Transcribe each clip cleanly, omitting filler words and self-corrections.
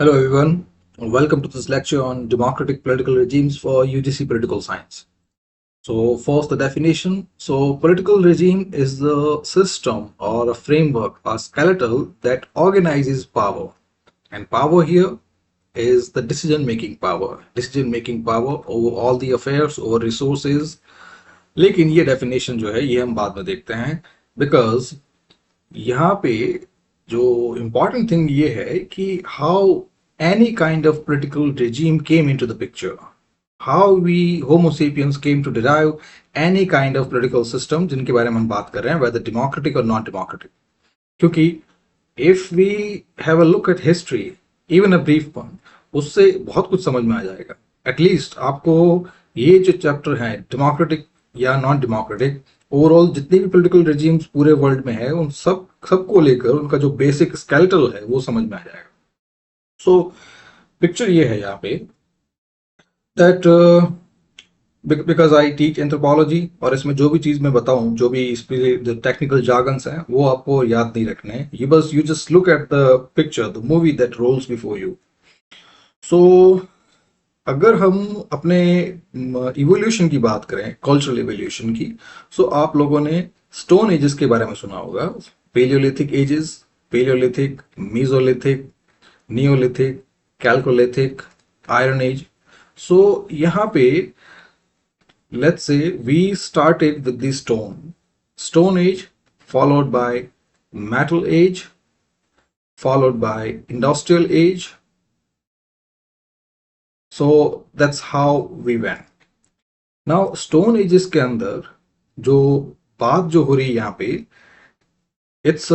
Hello everyone, welcome to this lecture on democratic political regimes for UGC political science. So first the definition. So political regime is the system or a framework or skeletal that organizes power. And power here is the decision making power over all the affairs, over resources. लेकिन ये definition जो है ये हम बाद में देखते हैं because यहाँ पे जो important thing ये है कि how any kind of political regime came into the picture, how we homo sapiens came to derive any kind of political system जिनके बारे में हम बात कर रहे हैं, whether democratic or non democratic. क्योंकि if we have a look at history, even a brief one, उससे बहुत कुछ समझ में आ जाएगा. एटलीस्ट आपको ये जो चैप्टर है डेमोक्रेटिक या नॉन डेमोक्रेटिक, ओवरऑल जितने भी पॉलिटिकल रेजिम्स पूरे वर्ल्ड में है उन सबको लेकर उनका जो बेसिक स्केलेटल है वो समझ में आ जाएगा. सो पिक्चर ये है यहाँ पे that because I teach anthropology और इसमें जो भी चीज मैं बताऊं, जो भी इस पे जो टेक्निकल जार्गन्स हैं वो आपको याद नहीं रखने. You just look at the picture, the movie that rolls before you. So अगर हम अपने इवोल्यूशन की बात करें, कल्चरल इवोल्यूशन की, सो आप लोगों ने स्टोन एजेस के बारे में सुना होगा. Paleolithic ages, paleolithic, mesolithic, neolithic, chalcolithic, iron age. So यहाँ पे let's say we started with the stone age, followed by metal age, followed by industrial age. So that's how we went. Now stone ages के अंदर जो बात जो हो रही है यहाँ पे, it's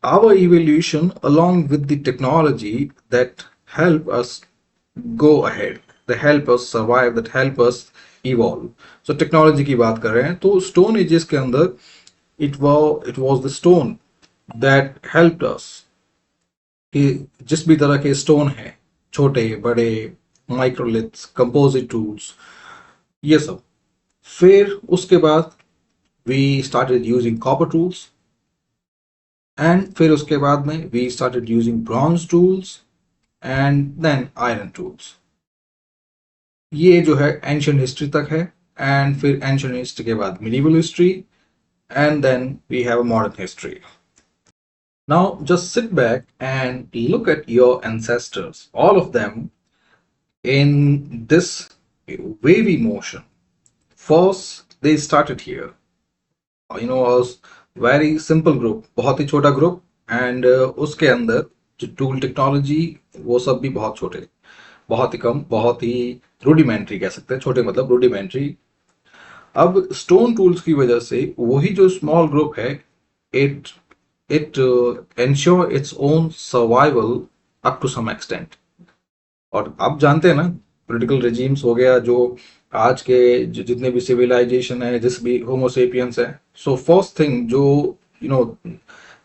our evolution along with the technology that help us go ahead, that help us survive, that help us evolve. So technology की बात कर रहे हैं तो स्टोन एजेस के अंदर it was the stone that helped us, कि जिस भी तरह के स्टोन है, छोटे बड़े, माइक्रोलिथ्स, कंपोजिट टूल्स, ये सब. फिर उसके बाद we started using copper tools, and फिर उसके बाद में we started using bronze tools and then iron tools. ये जो है एंशियंट हिस्ट्री तक है. एंड फिर एंशियंट हिस्ट्री के बाद medieval history, and then we have a modern history. Now just sit back and look at your ancestors, all of them in this wavy motion. First they started here, you know, very simple group, बहुत ही छोटा group, and उसके अंदर जो tool technology वो सब भी बहुत छोटे, बहुत ही कम, बहुत ही रूडिमेंट्री कह सकते हैं. छोटे मतलब रूडिमेंट्री. अब स्टोन टूल्स की वजह से वही जो स्मॉल ग्रुप है, it it ensure its own survival up to some extent. और आप जानते हैं ना, पॉलिटिकल रेजिम्स हो गया, जो आज के जितने भी सिविलाइजेशन है, जिस भी होमोसेपियंस है, सो फर्स्ट थिंग जो यू नो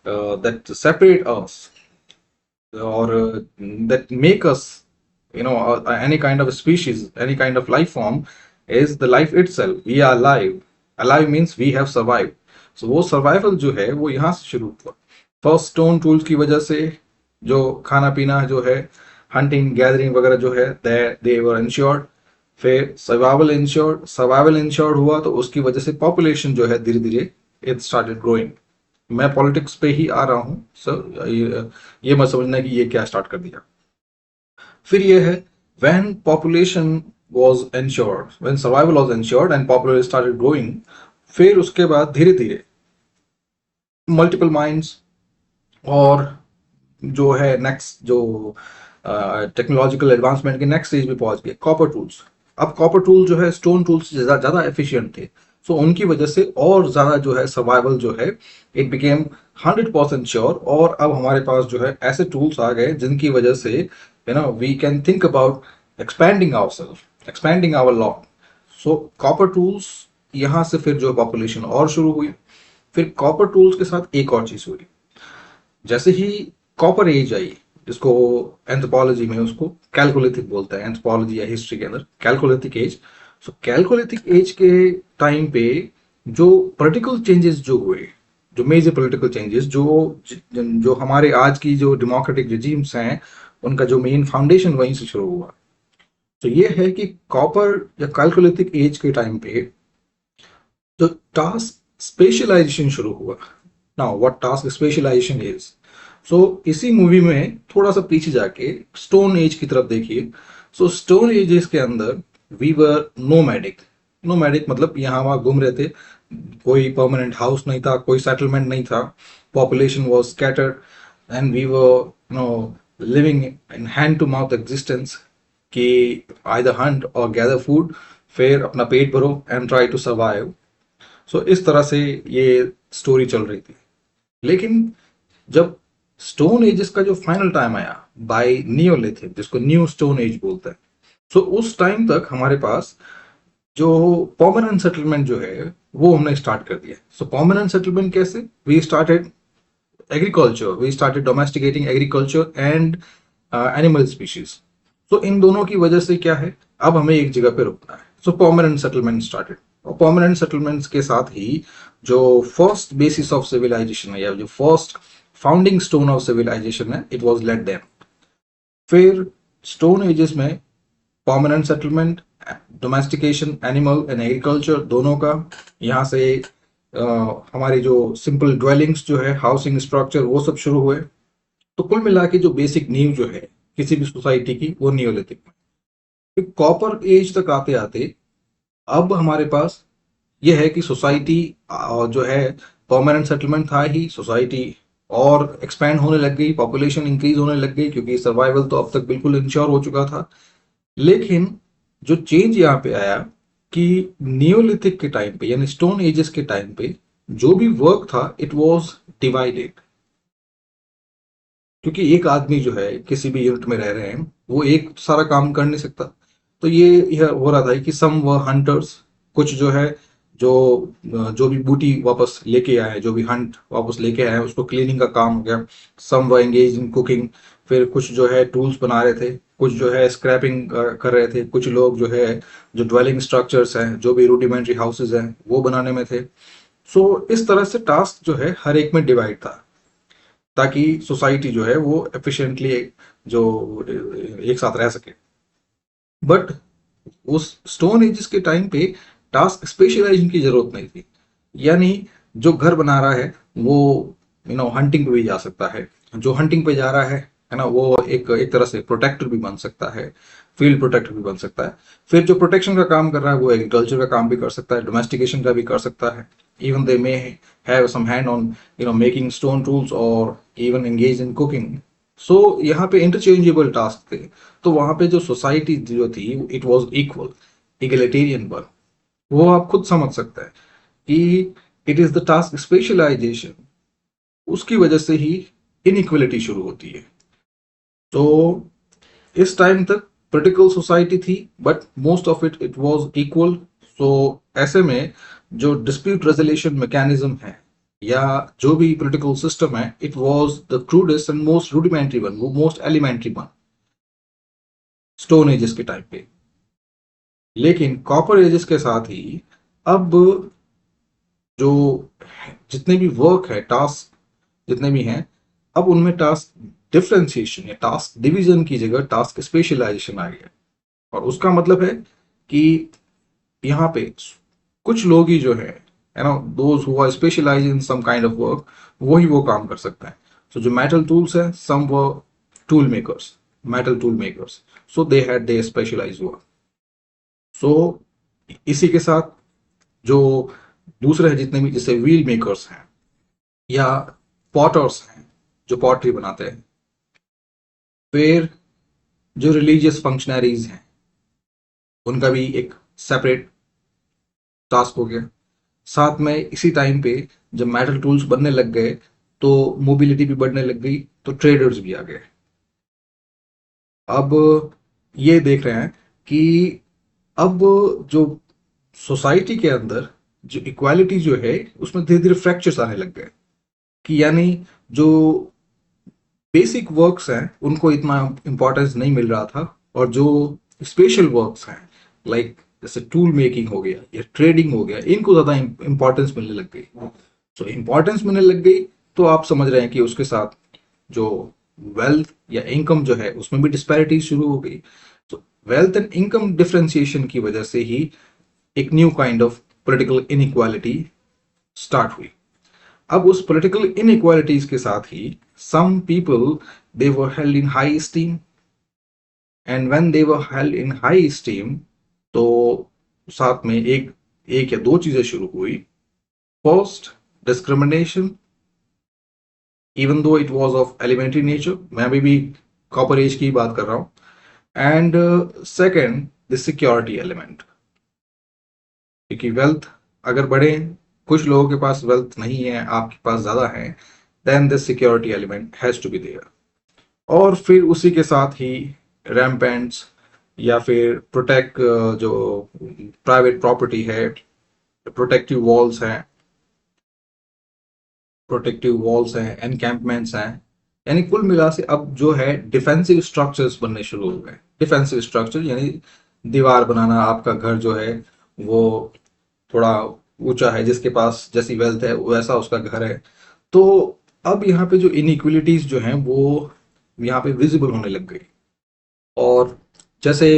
दैट सेपरेट अस और that make us, you know, any kind of species, any kind of life form, is the life itself. We are alive means we have survived. So वो survival जो है वो यहाँ से शुरू हुआ. First stone tools की वजह से जो खाना पीना जो है, हंटिंग गैदरिंग वगैरह जो है, they were ensured. फिर सर्वाइवल इंश्योर्ड हुआ तो उसकी वजह से पॉपुलेशन जो है धीरे धीरे it started growing. मैं पॉलिटिक्स पे ही आ रहा हूँ सर, ये मत समझना कि ये क्या स्टार्ट कर दिया. फिर ये है when population was ensured, when survival was ensured and population started growing, फिर उसके बाद धीरे धीरे मल्टीपल माइंड्स, और जो है नेक्स्ट जो टेक्नोलॉजिकल एडवांसमेंट के नेक्स्ट स्टेज पे पहुंच गए, कॉपर टूल्स. अब कॉपर टूल जो है स्टोन टूल्स से ज्यादा एफिशिएंट थे, सो उनकी वजह से और ज्यादा जो है सर्वाइवल जो है इट बिकेम 100% श्योर. और अब हमारे पास जो है ऐसे टूल्स आ गए जिनकी वजह से you know we can think about expanding ourselves, expanding our law. So copper tools, यहाँ से फिर जो पॉपुलेशन और शुरू हुई. फिर कॉपर टूल्स के साथ एक और चीज हुई, जैसे ही कॉपर एज आई, जिसको एंथ्रोपोलॉजी में उसको कैलकोलिथिक बोलते हैं, एंथ्रोपोलॉजी या हिस्ट्री के अंदर कैलकोलिथिक एज. सो कैलकोलिथिक एज के टाइम पे जो पॉलिटिकल चेंजेस जो हुए, जो मेजर पॉलिटिकल चेंजेस जो हमारे आज की जो डेमोक्रेटिक रिजीम्स हैं उनका जो मेन फाउंडेशन वहीं से शुरू हुआ। तो ये है कि कॉपर या कैलकुलेटिक एज के टाइम पे जो टास्क स्पेशलाइजेशन शुरू हुआ। Now what task specialisation is, so इसी मूवी में थोड़ा सा पीछे जाके स्टोन एज की तरफ देखिए। सो स्टोन एजेस के अंदर वी वर नोमैडिक। नोमैडिक मतलब यहाँ वहाँ घूम रहे थे, कोई परमानेंट हाउस नहीं था, कोई सेटलमेंट नहीं था, population was scattered and we were living in hand to mouth existence कि either hunt or gather food, फिर अपना पेट भरो and try to survive. So इस तरह से ये स्टोरी चल रही थी। लेकिन जब स्टोन एजेस का जो फाइनल टाइम आया बाय नियोलिथिक, जिसको न्यू स्टोन एज बोलते हैं, सो उस टाइम तक हमारे पास जो परमानेंट सेटलमेंट जो है वो हमने स्टार्ट कर दिया। सो परमानेंट सेटलमेंट कैसे, we started agriculture, we started domesticating agriculture and animal species. So इन दोनों की वजह से क्या है, अब हमें एक जगह पे रुकना है। सो परमानेंट सेटलमेंट स्टार्टेड, और परमानेंट सेटलमेंट्स के साथ ही जो फर्स्ट बेसिस ऑफ सिविलाइजेशन है या जो first founding stone of civilisation है, इट वाज लेट देम। फिर स्टोन एजेस में permanent settlement, domestication animal and agriculture दोनों का, यहाँ से हमारी जो सिंपल ड्वेलिंग्स जो है, हाउसिंग स्ट्रक्चर, वो सब शुरू हुए। तो कुल मिला के जो बेसिक नींव जो है किसी भी सोसाइटी की, वो नियोलिथिक में। कॉपर एज तक आते आते अब हमारे पास यह है कि सोसाइटी जो है, परमानेंट सेटलमेंट था ही, सोसाइटी और एक्सपैंड होने लग गई, पॉपुलेशन इंक्रीज होने लग गई, क्योंकि सर्वाइवल तो अब तक बिल्कुल इंश्योर हो चुका था। लेकिन जो चेंज यहाँ पे आया कि नियोलिथिक के टाइम पे यानी स्टोन एजेस के टाइम पे जो भी वर्क था इट वाज डिवाइडेड। क्योंकि एक आदमी जो है किसी भी यूनिट में रह रहे हैं, वो एक सारा काम कर नहीं सकता। तो ये हो रहा था कि सम व हंटर्स, कुछ जो है जो जो भी बूटी वापस लेके आए, जो भी हंट वापस लेके आए, उसको क्लीनिंग का काम हो गया। सम व एंगेज इन कुकिंग, फिर कुछ जो है टूल्स बना रहे थे, कुछ जो है स्क्रैपिंग कर रहे थे, कुछ लोग जो है जो ड्वेलिंग स्ट्रक्चर्स हैं, जो भी रूडिमेंट्री हाउसेज हैं, वो बनाने में थे। सो इस तरह से टास्क जो है हर एक में डिवाइड था, ताकि सोसाइटी जो है वो एफिशिएंटली जो एक साथ रह सके। बट उस स्टोन एजेस के टाइम पे टास्क स्पेशलाइजेशन की जरूरत नहीं थी। यानी जो घर बना रहा है वो हंटिंग पे भी जा सकता है, जो हंटिंग पे जा रहा है ना, वो एक तरह से प्रोटेक्टर भी बन सकता है, फील्ड प्रोटेक्टर भी बन सकता है। फिर जो प्रोटेक्शन का काम कर रहा है वो एग्रीकल्चर का काम भी कर सकता है, डोमेस्टिकेशन का भी कर सकता है। Even they may have some hand on making stone tools और even engage in cooking. So यहाँ पे इंटरचेंजेबल टास्क थे। तो वहां पे जो सोसाइटी जो थी it was equal, egalitarian one. वो आप खुद समझ सकते हैं कि it is the task specialisation, उसकी वजह से ही इनइक्वलिटी शुरू होती है। तो इस टाइम तक पोलिटिकल सोसाइटी थी, but most of it was equal. So ऐसे में जो डिस्प्यूट रेजोल्यूशन मैकेनिज्म है या जो भी पोलिटिकल सिस्टम है, it was the crudest and most rudimentary one, वो most elementary one stone ages के टाइम पे। लेकिन कॉपर एजेस के साथ ही अब जो जितने भी वर्क है, टास्क जितने भी हैं, अब उनमें टास्क डिफरेंशिएशन या टास्क डिवीजन की जगह टास्क स्पेशलाइजेशन आ गया। और उसका मतलब है कि यहाँ पे कुछ लोग ही जो है ना, those who are specialise in some kind of work, वही वो काम कर सकते हैं। सो जो मेटल टूल्स है, सम वो tool makers, metal tool makers, so they had they specialise work. So इसी के साथ जो दूसरे हैं जितने भी, जैसे व्हील मेकर्स हैं या पॉटर्स हैं जो पॉटरी बनाते हैं, फिर जो रिलीजियस फंक्शनरीज हैं उनका भी एक सेपरेट टास्क हो गया। साथ में इसी टाइम पे जब मेटल टूल्स बनने लग गए तो मोबिलिटी भी बढ़ने लग गई, तो ट्रेडर्स भी आ गए। अब ये देख रहे हैं कि अब जो सोसाइटी के अंदर जो इक्वालिटी जो है उसमें धीरे धीरे फ्रैक्चर्स आने लग गए, कि यानी जो बेसिक वर्क्स हैं उनको इतना इंपॉर्टेंस नहीं मिल रहा था, और जो स्पेशल वर्क्स हैं लाइक जैसे टूल मेकिंग हो गया या ट्रेडिंग हो गया, इनको ज्यादा इंपॉर्टेंस मिलने लग गई। तो इंपॉर्टेंस मिलने लग गई तो आप समझ रहे हैं कि उसके साथ जो वेल्थ या इनकम जो है उसमें भी डिस्पैरिटीज शुरू हो गई। तो वेल्थ एंड इनकम डिफरेंशिएशन की वजह से ही एक new kind of political inequality start हुई। अब उस पॉलिटिकल इनइक्वालिटीज के साथ ही some people they were held in high esteem, and when they were held in high esteem तो साथ में एक एक या दो चीजें शुरू हुई। First, discrimination, even though it was of elementary nature, मैं अभी भी कॉपर एज की बात कर रहा हूं। And second, the security element, क्योंकि वेल्थ अगर बढ़े, कुछ लोगों के पास वेल्थ नहीं है, आपके पास ज्यादा है, then the security element has to be there. और फिर उसी के साथ ही रैम्पेंट्स या फिर प्रोटेक्ट, जो प्राइवेट प्रॉपर्टी है, प्रोटेक्टिव वॉल्स हैं, एनकैंपमेंट्स हैं, यानी कुल मिला से अब जो है डिफेंसिव स्ट्रक्चर्स बनने शुरू हो गए। डिफेंसिव स्ट्रक्चर यानी दीवार बनाना, आपका घर जो है वो थोड़ा ऊंचा है, जिसके पास जैसी वेल्थ है वैसा उसका घर है। तो अब यहाँ पे जो इनइक्वलिटीज जो हैं वो यहाँ पे विजिबल होने लग गई। और जैसे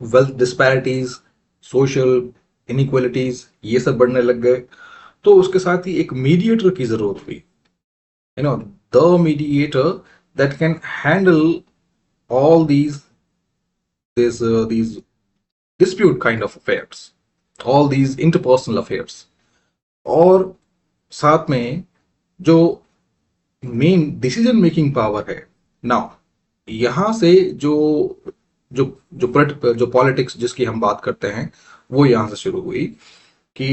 वेल्थ डिस्पैरिटीज, सोशल इनइक्वलिटीज ये सब बढ़ने लग गए, तो उसके साथ ही एक मीडिएटर की जरूरत हुई। you know the mediator that can handle all these dispute kind of affairs, all these interpersonal affairs, और साथ में जो मेन डिसीजन मेकिंग पावर है। नाउ यहां से जो जो जो पॉलिटिक्स जिसकी हम बात करते हैं वो यहां से शुरू हुई कि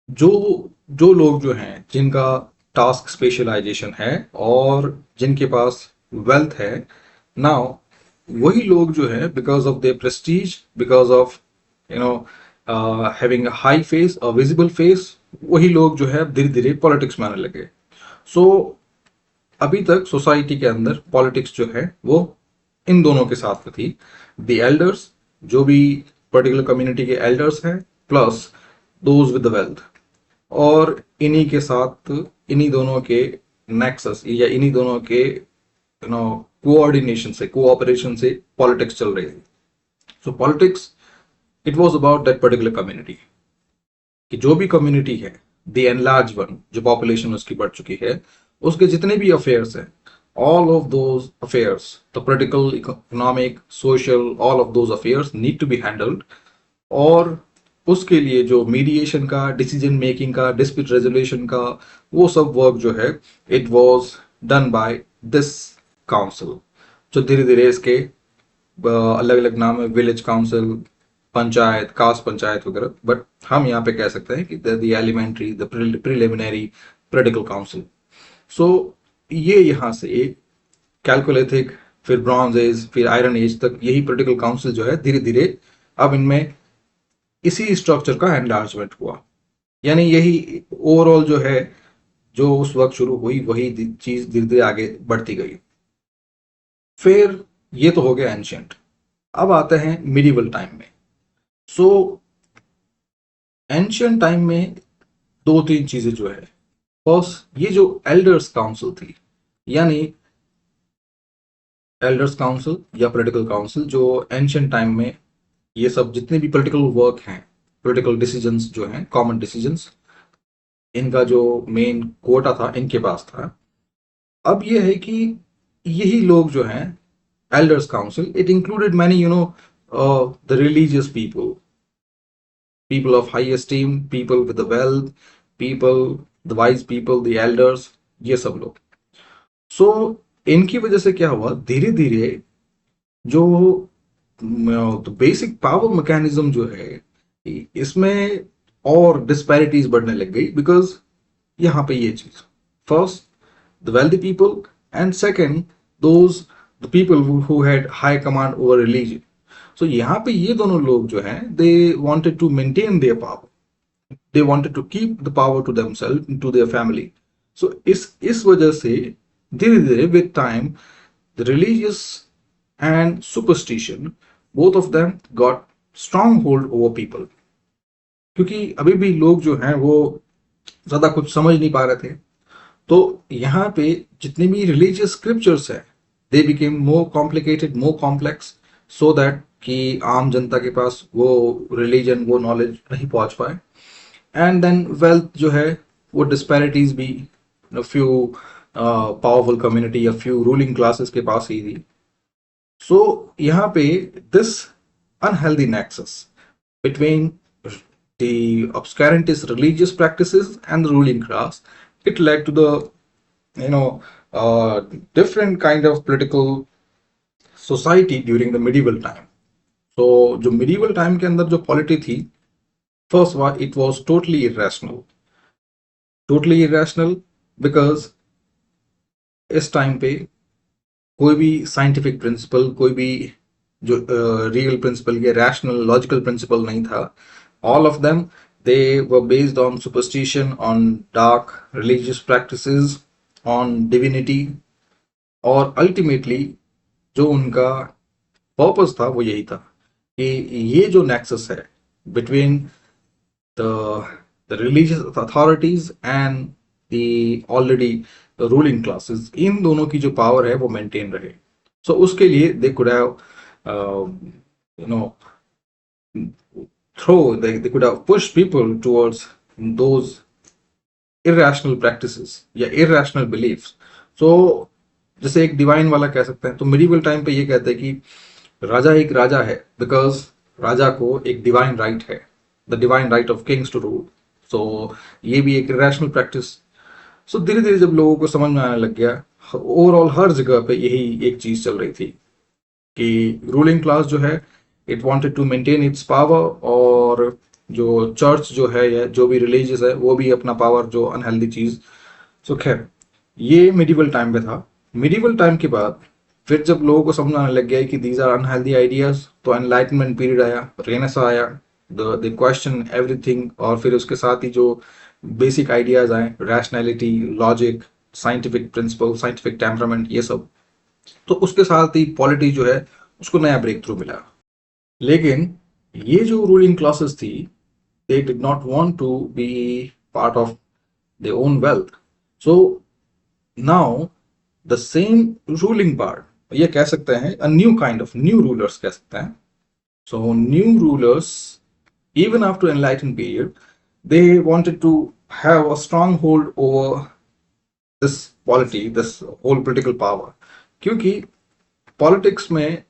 जो जो लोग जो हैं जिनका टास्क स्पेशलाइजेशन है और जिनके पास वेल्थ है, नाउ वही लोग जो है because of their Prestige, because of you know having a high face, a visible face, वही लोग जो है धीरे धीरे पॉलिटिक्स में आने लगे। सो अभी तक सोसाइटी के अंदर पॉलिटिक्स जो है वो इन दोनों के साथ में थी। द एल्डर्स, जो भी पर्टिकुलर कम्युनिटी के एल्डर्स हैं, plus those with the wealth, और इन्हीं के साथ इन्हीं दोनों के नेक्सस या इन्हीं दोनों के कोऑर्डिनेशन से, कोऑपरेशन से पॉलिटिक्स चल रही थी। सो politics, it was about that particular community, कि जो भी कम्युनिटी है, द एनलार्ज वन, जो पॉपुलेशन उसकी बढ़ चुकी है, उसके जितने भी अफेयर्स हैं, all of those affairs, the political, economic, social, all of those affairs need to be handled। और उसके लिए जो मीडिएशन का, डिसीजन मेकिंग का, डिस्प्यूट रेजोल्यूशन का, वो सब वर्क जो है it was done by this council, जो धीरे धीरे इसके अलग अलग नाम है, village council, panchayat, caste panchayat वगैरह, बट हम यहाँ पे कह सकते हैं कि the elementary, the preliminary political council. So ये यहाँ से एक कैलकुलेथिक, फिर ब्रॉन्ज एज, फिर आयरन एज तक यही पॉलिटिकल काउंसिल जो है धीरे धीरे अब इनमें इसी स्ट्रक्चर का एनलार्जमेंट हुआ। यानी यही ओवरऑल जो है, जो उस वक्त शुरू हुई वही चीज धीरे धीरे आगे बढ़ती गई। फिर ये तो हो गया एंशियंट। अब आते हैं मिडिवल टाइम में। सो एंशियंट टाइम में दो तीन चीजें जो है, फर्स्ट ये जो एल्डर्स काउंसिल थी, यानी एल्डर्स काउंसिल या पॉलिटिकल काउंसिल, जो एंशियंट टाइम में ये सब जितने भी पॉलिटिकल वर्क हैं, पॉलिटिकल डिसीजंस जो हैं, कॉमन डिसीजंस, इनका जो मेन कोटा था इनके पास था। अब ये है कि यही लोग जो हैं, elders council, it included many the religious people, people of high esteem, people with the wealth, people, the wise people, the elders, ये सब लोग। सो इनकी वजह से क्या हुआ, धीरे धीरे जो बेसिक पावर मैकेनिज्म जो है इसमें और डिस्पैरिटीज बढ़ने लग गई। बिकॉज यहाँ पे ये चीज, first the wealthy people, and second those the people who had high command over religion. So यहाँ पे ये दोनों लोग जो हैं, they wanted to maintain their power, they wanted to keep the power to themselves, to their family। so इस वजह से धीरे धीरे with time the religious and superstition, both of them got strong hold over people। क्योंकि अभी भी लोग जो हैं वो ज्यादा कुछ समझ नहीं पा रहे थे, तो यहाँ पे जितने भी रिलीजियस स्क्रिप्चर्स हैं they became more complicated, more complex, so that कि आम जनता के पास वो रिलीजन, वो नॉलेज नहीं पहुंच पाए। एंड देन वेल्थ जो है वो डिस्पैरिटीज भी फ्यू पावरफुल कम्युनिटी या फ्यू रूलिंग क्लासेस के पास ही थी। सो यहाँ पे this unhealthy nexus between the obscurantist religious practices and the ruling class, it led to the you know different kind of political society during the medieval time. So जो medieval time के अंदर जो polity थी, first one it was totally irrational because इस time पे कोई भी scientific principle, कोई भी जो रियल प्रिंसिपल या रैशनल लॉजिकल प्रिंसिपल नहीं था। All of them they were based on superstition, on dark religious practices, on divinity, और अल्टीमेटली जो उनका पर्पस था वो यही था कि ये जो नेक्सस है between the religious authorities and the already ruling classes, इन दोनों की जो पावर है वो मेंटेन रहे। सो उसके लिए they could have you know they could have pushed people towards those irrational practices या irrational beliefs. So जैसे एक डिवाइन वाला कह सकते हैं, तो मिडिवल टाइम पे ये कहते हैं कि राजा एक राजा है बिकॉज राजा को एक डिवाइन राइट है, the divine right of kings to rule. So ये भी एक irrational practice। सो धीरे धीरे जब लोगों को समझ में आने लग गया, ओवरऑल हर जगह पे यही एक चीज चल रही थी कि रूलिंग क्लास जो है it wanted to maintain its power, और जो चर्च जो है या जो भी रिलीजियस है वो भी अपना पावर, जो अनहेल्दी चीज। सो खैर ये मिडिवल टाइम पे था। मिडिवल टाइम के बाद फिर जब लोगों को समझ आने लग गया कि दीज आर अनहेल्दी आइडियाज, तो एनलाइटमेंट पीरियड आया, रेनेसा आया, द क्वेश्चन एवरीथिंग, और फिर उसके साथ ही जो बेसिक आइडियाज आए, rationality, logic, scientific principle, scientific temperament, ये सब। तो उसके साथ ही पॉलिटी जो है उसको नया ब्रेक थ्रू मिला। लेकिन ये जो रूलिंग क्लासेस थी, they did not want to be part of their own wealth. So now the same ruling part, ये कह सकते हैं a new kind of new rulers कह सकते हैं। So new rulers even after enlightened period, they wanted to have a strong hold over this polity, this whole political power, क्योंकि politics में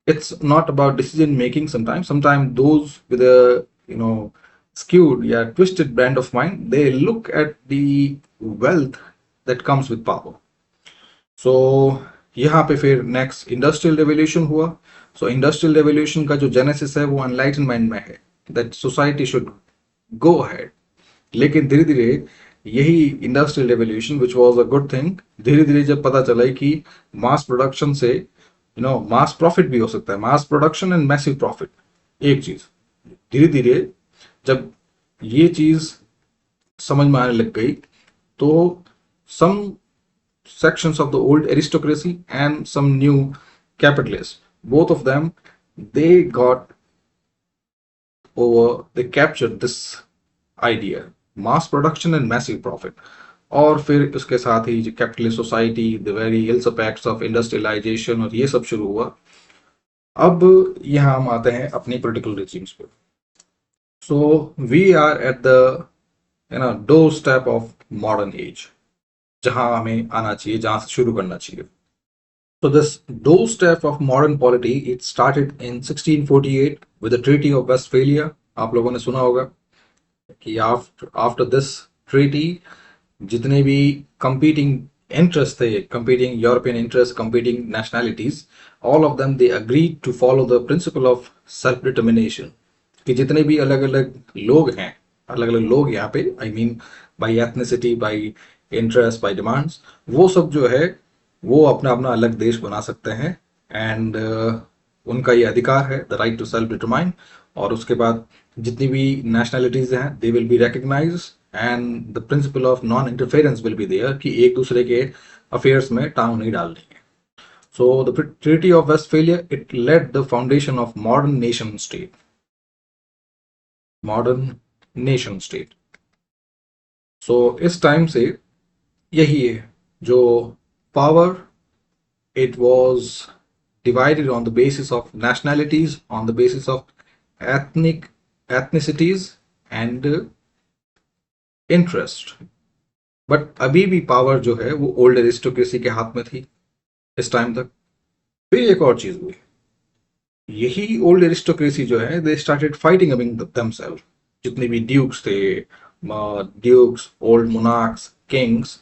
it's not about decision making sometimes those with a skewed, yeah, twisted brand of mind, they look at the wealth that comes with power. So यहाँ पे फिर next industrial revolution हुआ। सो industrial revolution का जो genesis है वो enlightenment में है, that society should go ahead. लेकिन धीरे धीरे यही industrial revolution which was a good thing, धीरे धीरे जब पता चला कि मास प्रोडक्शन से मास प्रॉफिट भी हो सकता है, mass production and massive profit एक चीज, धीरे धीरे जब ये चीज समझ में आने लग गई, तो सम sections of the old aristocracy and some new capitalists, both of them, they captured this idea, mass production and massive profit। और फिर उसके साथ ही जो capitalist society, the very ill effects of industrialization, और ये सब शुरू हुआ। अब यहाँ हम आते हैं अपनी पॉलिटिकल रिजीम्स पे। So we are at the doorstep of modern age, जहां हमें आना चाहिए, जहां से शुरू करना चाहिए। So this doorstep of modern polity, it started in 1648 with the Treaty of Westphalia। आप लोगों ने सुना होगा कि after this treaty, जितने भी competing interests थे, competing European interests, competing nationalities, all of them they agreed to follow the principle of self determination। कि जितने भी अलग अलग लोग हैं, अलग अलग लोग यहाँ पे, I mean by ethnicity, by interest, by demands, वो सब जो है वो अपना अपना अलग देश बना सकते हैं। एंड उनका ये अधिकार है, the right to self determine. और उसके बाद जितनी भी नेशनैलिटीज हैं they will be recognised, and the principle of non interference will be there, कि एक दूसरे के अफेयर्स में टांग नहीं डालनी है। So the treaty of Westphalia, it led the foundation of modern nation state, modern nation state. So इस टाइम से यही है जो power, it was divided on the basis of nationalities, on the basis of ethnicities and interest. But अभी भी power जो है वो ओल्ड एरिस्टोक्रेसी के हाथ में थी इस टाइम तक। फिर एक और चीज हुई, यही ओल्ड एरिस्टोक्रेसी जो है they started fighting among themself. जितने भी ड्यूक्स थे, dukes, old monarchs, kings,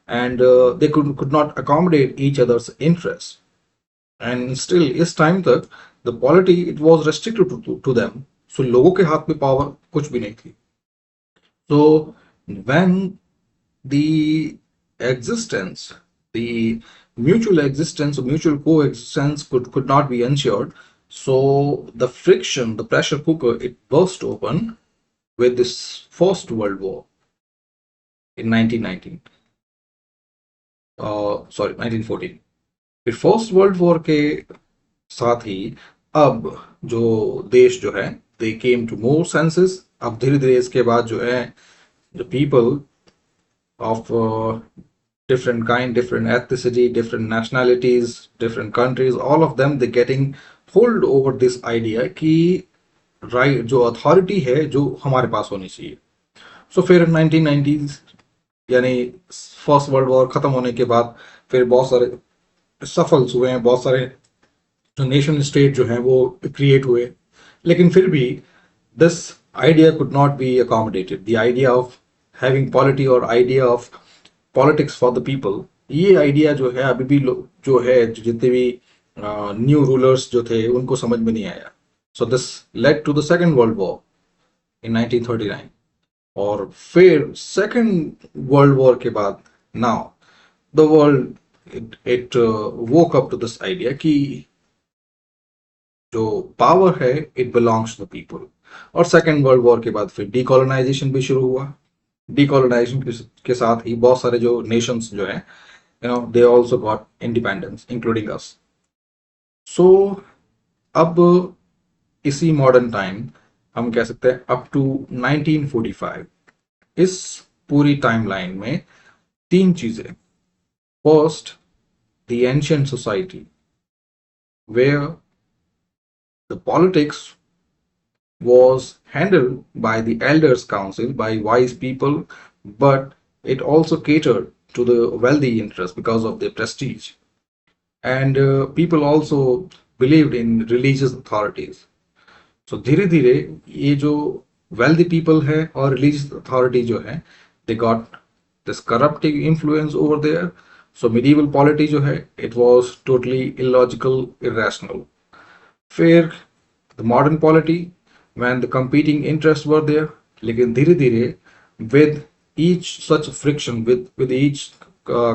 and they could not accommodate each others interest, and still इस टाइम तक the polity it was restricted to them. So लोगों के हाथ में पावर कुछ भी नहीं थी। So when the existence, the mutual existence or mutual coexistence could not be ensured, so the friction, the pressure cooker, it burst open with this First World War in 1919. Sorry, 1914. फिर first world war के साथ ही अब जो देश जो है दे came to more senses. अब धीरे धीरे इसके बाद जो है the people of different kind, different ethnicity, different nationalities, different countries, all of them they getting hold over this idea कि राइट जो अथॉरिटी है जो हमारे पास होनी चाहिए। सो फिर 1990s यानी फर्स्ट वर्ल्ड वॉर खत्म होने के बाद फिर बहुत सारे सफल्स हुए हैं, बहुत सारे जो नेशन स्टेट जो हैं वो क्रिएट हुए, लेकिन फिर भी this idea could not be accommodated. The idea of having polity और idea of politics for the people, ये आइडिया जो है अभी भी जो है जितने भी न्यू रूलर्स जो थे उनको समझ में नहीं आया। So this led to the second world war in 1939। और फिर सेकेंड वर्ल्ड वॉर के बाद now the world it woke up to this idea कि जो पावर है it belongs to the people. और सेकेंड वर्ल्ड वॉर के बाद फिर डीकोलोनाइजेशन भी शुरू हुआ। डीकोलोनाइजेशन के साथ ही बहुत सारे जो नेशंस जो हैं they also got independence including us. So अब इसी मॉडर्न टाइम हम कह सकते हैं अप टू 1945, इस पूरी टाइमलाइन में तीन चीजें। First, the ancient society where the politics was handled by the elders council, by wise people, but it also catered to the wealthy interests because of their prestige, and people also believed in religious authorities. So धीरे धीरे ये जो wealthy people है और religious authority जो है they got this corrupting influence over there. So medieval polity जो है it was totally illogical, irrational. फिर the modern polity when the competing interests were there, लेकिन धीरे धीरे with each such friction, with each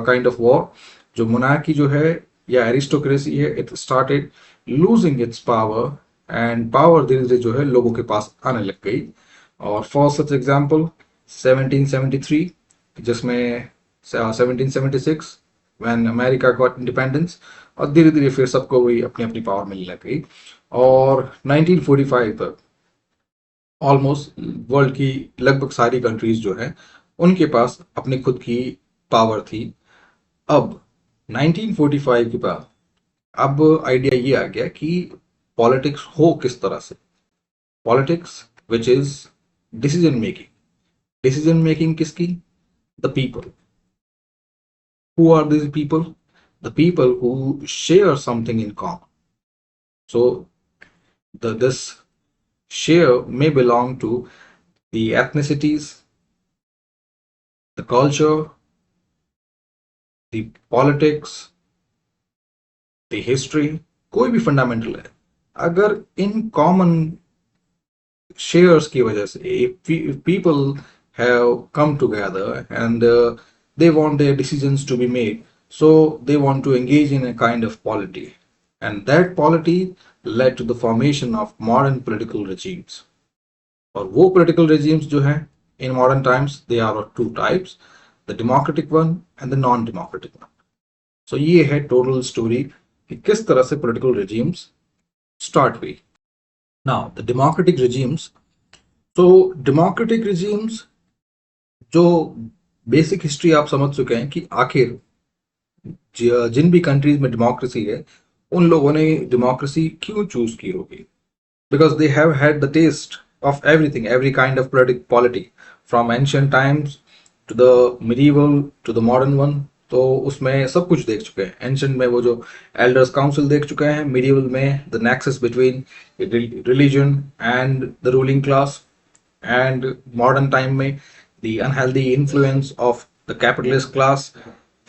kind of war, जो monarchy जो है या aristocracy है it started losing its power, and power धीरे धीरे जो है लोगों के पास आने लग गई। और for such example 1773 जिसमें 1776 when America got independence, और धीरे धीरे फिर सबको वही अपनी अपनी पावर मिलने लग गई। और 1945 तक ऑलमोस्ट वर्ल्ड की लगभग सारी कंट्रीज जो है उनके पास अपनी खुद की पावर थी। अब 1945 के बाद अब आइडिया ये आ गया कि पॉलिटिक्स हो किस तरह से। Politics which is decision making. Decision making किसकी? The people. Who are this people? The people who share something in common. So this share may belong to the ethnicities, the culture, the politics, the history, कोई भी fundamental है, अगर in common shares की वजह से people have come together and they want their decisions to be made, so they want to engage in a kind of polity, and that polity led to the formation of modern political regimes. और वो political regimes जो हैं in modern times they are of two types, the democratic one and the non-democratic one. So ये है total story कि किस तरह से political regimes start हुई। Now the democratic regimes, so democratic regimes जो बेसिक हिस्ट्री आप समझ चुके हैं कि आखिर जिन भी कंट्रीज में डेमोक्रेसी है उन लोगों ने डेमोक्रेसी क्यों चूज की होगी, because they have had the taste of everything, every kind of polity, from ancient times to the medieval to the modern one. तो उसमें सब कुछ देख चुके हैं। एंशंट में वो जो एल्डर्स काउंसिल देख चुके हैं, medieval में the nexus between religion and the ruling class, and modern time में the unhealthy influence of the capitalist class,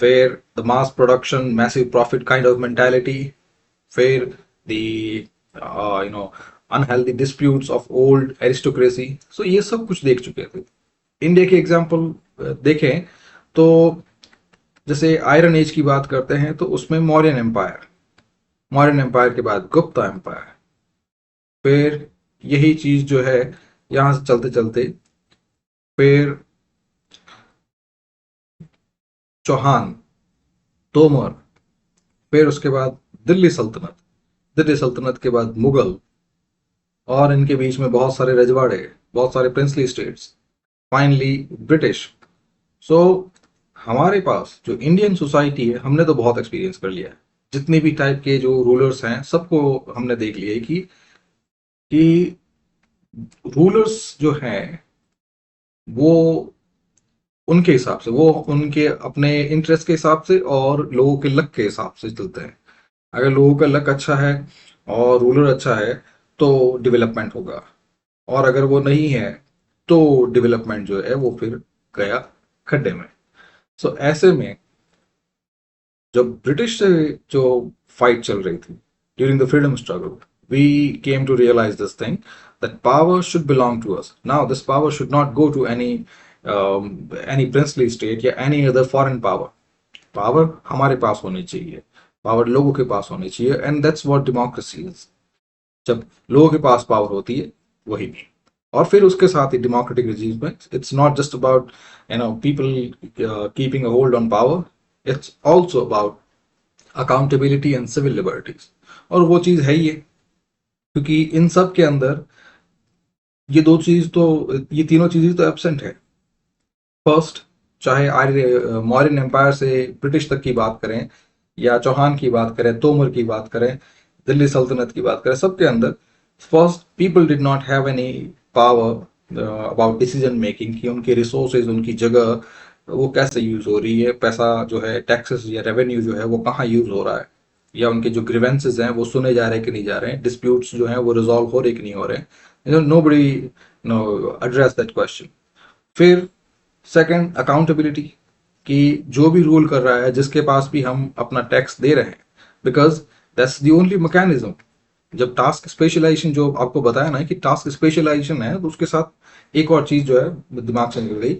फिर the mass production massive profit kind of mentality, फिर the unhealthy disputes of old aristocracy. So ये सब कुछ देख चुके थे। India के एग्जाम्पल देखें तो जैसे आयरन एज की बात करते हैं तो उसमें मौर्यन एम्पायर, मौर्यन एम्पायर के बाद गुप्ता एम्पायर, फिर यही चीज जो है यहां से चलते चलते फिर चौहान, तोमर, फिर उसके बाद दिल्ली सल्तनत, दिल्ली सल्तनत के बाद मुगल, और इनके बीच में बहुत सारे रजवाड़े, बहुत सारे प्रिंसली स्टेट्स, फाइनली ब्रिटिश। सो हमारे पास जो इंडियन सोसाइटी है हमने तो बहुत एक्सपीरियंस कर लिया है। जितने भी टाइप के जो रूलर्स हैं सबको हमने देख लिया है कि रूलर्स जो हैं वो उनके हिसाब से, वो उनके अपने इंटरेस्ट के हिसाब से और लोगों के लक के हिसाब से चलते हैं। अगर लोगों का लक अच्छा है और रूलर अच्छा है तो डेवलपमेंट होगा, और अगर वो नहीं है तो डेवलपमेंट जो है वो फिर गया खड्डे में। सो ऐसे में जब ब्रिटिश से जो फाइट चल रही थी during the freedom struggle, we came to realise this thing that power should belong to us. Now this power should not go to any princely state या any other foreign power. Power हमारे पास होनी चाहिए, power लोगों के पास होनी चाहिए, and that's what democracy is. जब लोगों के पास पावर होती है वही भी। और फिर उसके साथ ही डेमोक्रेटिक रिजीम में it's not just about people keeping a hold on power, it's also about accountability and civil liberties. और वो चीज है ही है, क्योंकि इन सब के अंदर ये दो चीज तो, ये तीनों चीजें तो एब्सेंट है। फर्स्ट, चाहे आर्य मौर्यन एम्पायर से ब्रिटिश तक की बात करें या चौहान की बात करें, तोमर की बात करें, दिल्ली सल्तनत की बात करें, सबके अंदर first people did not have any power about decision making, कि उनके रिसोर्सेज, उनकी जगह वो कैसे यूज हो रही है, पैसा जो है, टैक्सेस या रेवेन्यू जो है वो कहाँ यूज हो रहा है, या उनके जो ग्रीवेंसेज हैं वो सुने जा रहे हैं कि नहीं जा रहे हैं, डिस्प्यूट्स जो हैं वो रिजॉल्व हो रहे कि नहीं हो रहे हैं। Nobody address that question. फिर सेकंड, अकाउंटेबिलिटी, कि जो भी रूल कर रहा है, जिसके पास भी हम अपना टैक्स दे रहे हैं, because that's the only mechanism. जब टास्क स्पेशलाइजेशन, जो आपको बताया ना कि टास्क स्पेशलाइजेशन है, तो उसके साथ एक और चीज जो है दिमाग से निकल गई,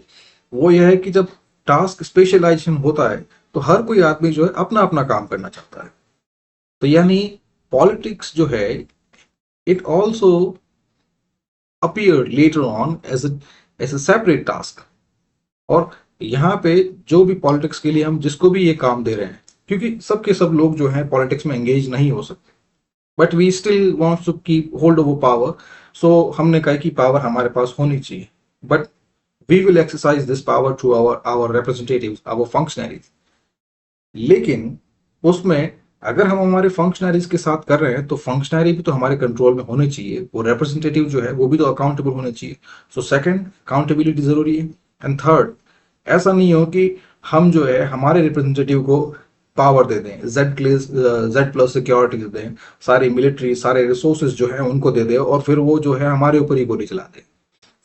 वो यह है कि जब टास्क स्पेशलाइजेशन होता है तो हर कोई आदमी जो है अपना अपना काम करना चाहता है। तो यानी पॉलिटिक्स जो है, it also appeared later on as a separate task। और यहाँ पे जो भी पॉलिटिक्स के लिए हम जिसको भी ये काम दे रहे हैं, क्योंकि सबके सब लोग जो हैं पॉलिटिक्स में एंगेज नहीं हो सकते, but we still wants to keep hold over power. So हमने कहा कि पावर हमारे पास होनी चाहिए, but we will exercise this power through our representatives, our functionaries. लेकिन उसमें अगर हम हमारे फंक्शनरीज के साथ कर रहे हैं तो फंक्शनरी भी तो हमारे कंट्रोल में होने चाहिए, वो रिप्रेजेंटेटिव जो है वो भी तो अकाउंटेबल होने चाहिए। सो सेकंड, अकाउंटेबिलिटी जरूरी है। एंड थर्ड, ऐसा नहीं हो कि हम जो है हमारे रिप्रेजेंटेटिव को पावर दे दें, जेड प्लस सिक्योरिटी दे दें, सारी मिलिट्री, सारे रिसोर्सेज जो है उनको दे दें, और फिर वो जो है हमारे ऊपर ही गोली चला दे।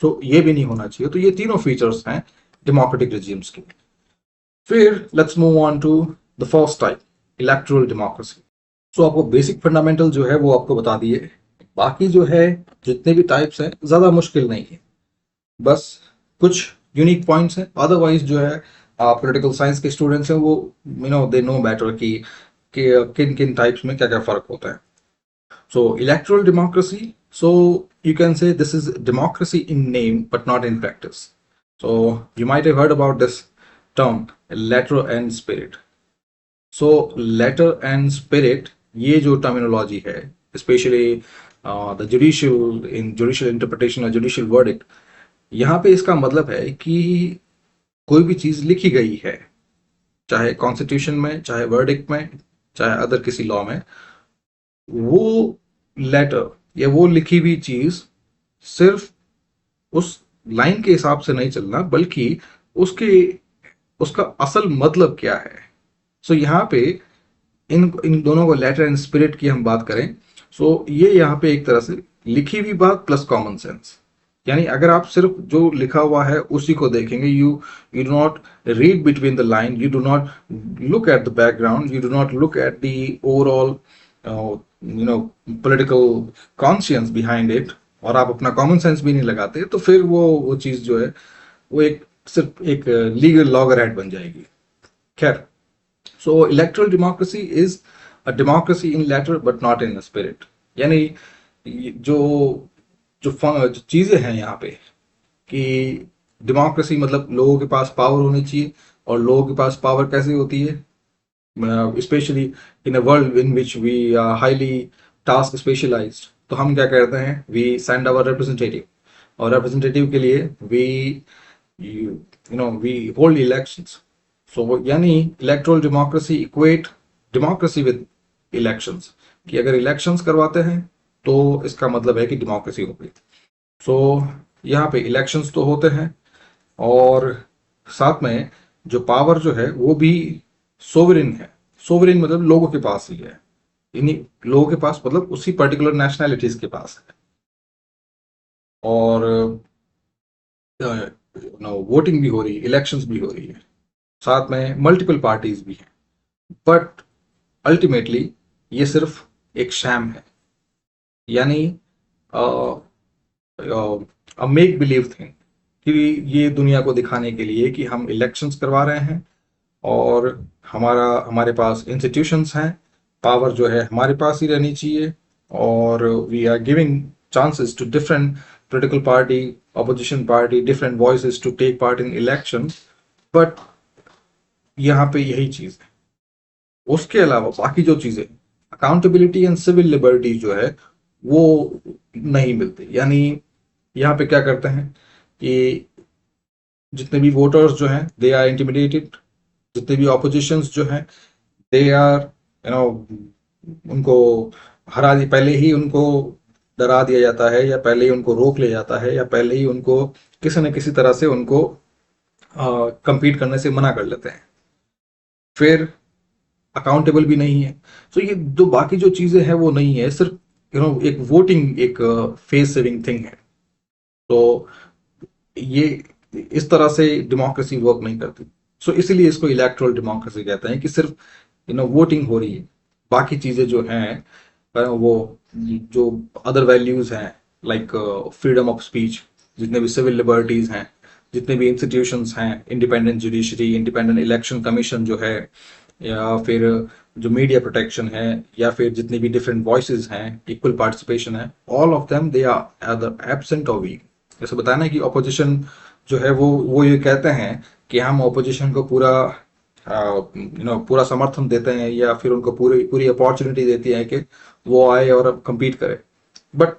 तो ये भी नहीं होना चाहिए। तो ये तीनों फीचर्स हैं डेमोक्रेटिक रिजीम्स के। फिर let's move on to the first type, electoral democracy. So आपको बेसिक फंडामेंटल जो है वो आपको बता दिए। बाकी जो है जितने भी टाइप्स हैं ज्यादा मुश्किल नहीं है, बस कुछ यूनिक पॉइंट्स हैं। अदरवाइज जो है पॉलिटिकल साइंस के स्टूडेंट्स हैं वो दे नो बेटर कि किन किन टाइप्स में क्या क्या फर्क होता है। So electoral democracy, so you can say this is democracy in name but not in practice. So you might have heard about this term, letter and spirit. So letter and spirit, ये जो terminology है, specially the judicial interpretation और judicial verdict, यहाँ पे इसका मतलब है कि कोई भी चीज लिखी गई है, चाहे कॉन्स्टिट्यूशन में, चाहे वर्डिक्ट में, चाहे अदर किसी लॉ में, वो लेटर या वो लिखी हुई चीज सिर्फ उस लाइन के हिसाब से नहीं चलना, बल्कि उसके उसका असल मतलब क्या है। सो यहाँ पे इन इन दोनों को, लेटर एंड स्पिरिट की हम बात करें, सो ये यहाँ पे एक तरह से लिखी हुई बात प्लस कॉमन सेंस। यानी अगर आप सिर्फ जो लिखा हुआ है उसी को देखेंगे, you do not read between the line, you do not look at the background, you do not look at the overall political conscience behind it, और आप अपना कॉमन सेंस भी नहीं लगाते, तो फिर वो चीज जो है वो एक सिर्फ एक लीगल लॉगरहैट बन जाएगी। खैर, so electoral democracy is a democracy in letter but not in spirit। यानी जो जो चीजें हैं यहाँ पे कि डेमोक्रेसी मतलब लोगों के पास पावर होनी चाहिए, और लोगों के पास पावर कैसे होती है, specially in a world in which we are highly task specialised. तो हम क्या करते हैं, वी सेंड आवर रिप्रेजेंटेटिव, और रिप्रेजेंटेटिव के लिए we we hold elections. So यानी electoral democracy equate democracy with elections, कि अगर इलेक्शंस करवाते हैं तो इसका मतलब है कि डेमोक्रेसी हो गई। सो यहाँ पे इलेक्शंस तो होते हैं, और साथ में जो पावर जो है वो भी सोवरेन है। सोवरेन मतलब लोगों के पास ही है, इन्हीं लोगों के पास, मतलब उसी पर्टिकुलर नेशनैलिटीज के पास है। और वोटिंग भी हो रही है, इलेक्शंस भी हो रही है, साथ में मल्टीपल पार्टीज भी हैं, बट अल्टीमेटली ये सिर्फ एक शैम है। यानी मेक बिलीव थिंग, कि ये दुनिया को दिखाने के लिए कि हम इलेक्शंस करवा रहे हैं, और हमारे पास इंस्टीट्यूशंस हैं, पावर जो है हमारे पास ही रहनी चाहिए, और we are giving chances to different political party, opposition party, different voices to take part in election, but यहाँ पे यही चीज है। उसके अलावा बाकी जो चीजें, अकाउंटेबिलिटी एंड सिविल लिबर्टी जो है वो नहीं मिलती। यानी यहाँ पे क्या करते हैं कि जितने भी वोटर्स जो हैं दे आर इंटिमिडेटेड, जितने भी ऑपोजिशंस जो हैं दे आर उनको हरा दी, पहले ही उनको डरा दिया जाता है, या पहले ही उनको रोक लिया जाता है, या पहले ही उनको किसी न किसी तरह से उनको compete करने से मना कर लेते हैं। फिर अकाउंटेबल भी नहीं है। तो ये जो बाकी जो चीजें हैं वो नहीं है, सिर्फ एक वोटिंग एक फेस सेविंग थिंग है। तो ये इस तरह से डेमोक्रेसी वर्क नहीं करती। सो इसीलिए इसको इलेक्ट्रल डेमोक्रेसी कहते हैं, कि सिर्फ वोटिंग हो रही है, बाकी चीजें जो हैं वो जो अदर वैल्यूज हैं, लाइक फ्रीडम ऑफ स्पीच, जितने भी सिविल लिबर्टीज हैं, जितने भी इंस्टीट्यूशंस हैं, independent judiciary, independent election commission जो है, या फिर जो मीडिया प्रोटेक्शन है, या फिर जितनी भी डिफरेंट वॉइसेस हैं, इक्वल पार्टिसिपेशन है, all of them they are either absent or weak. जैसे बताना कि ऑपोजिशन जो है वो ये कहते हैं कि हम ऑपोजिशन को पूरा पूरा समर्थन देते हैं, या फिर उनको पूरी पूरी अपॉर्चुनिटी देती है कि वो आए और compete करे, बट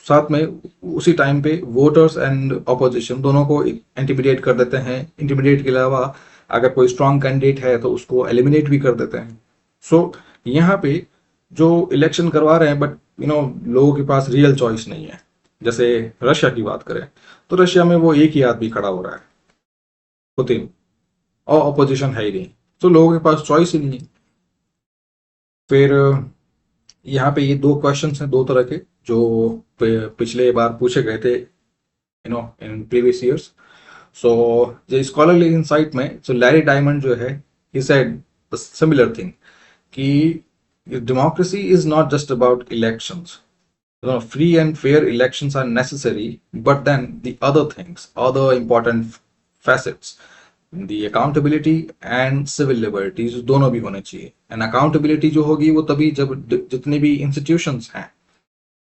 साथ में उसी टाइम पे वोटर्स एंड ऑपोजिशन दोनों को इंटिमिडेट कर देते हैं। इंटिमिडेट के अलावा अगर कोई स्ट्रांग कैंडिडेट है तो उसको एलिमिनेट भी कर देते हैं। सो यहाँ पे जो इलेक्शन करवा रहे हैं, बट लोगों के पास रियल चॉइस नहीं है। जैसे रशिया की बात करें तो रशिया में वो एक ही आदमी खड़ा हो रहा है, पुतिन, और ऑपोजिशन है ही नहीं, तो लोगों के पास चॉइस ही नहीं है। फिर यहाँ पे ये दो क्वेश्चंस हैं, दो तरह के, जो पिछले बार पूछे गए थे इन प्रीवियस ईयर्स। सो जो स्कॉलरली इनसाइट में, सो लैरी डायमंड जो है, he said the similar thing, कि democracy is not just about elections. Free and fair elections are necessary, but then the other things, other important facets, the accountability and civil liberties दोनों भी होने चाहिए। And accountability जो होगी वो तभी जब जितने भी इंस्टीट्यूशंस हैं,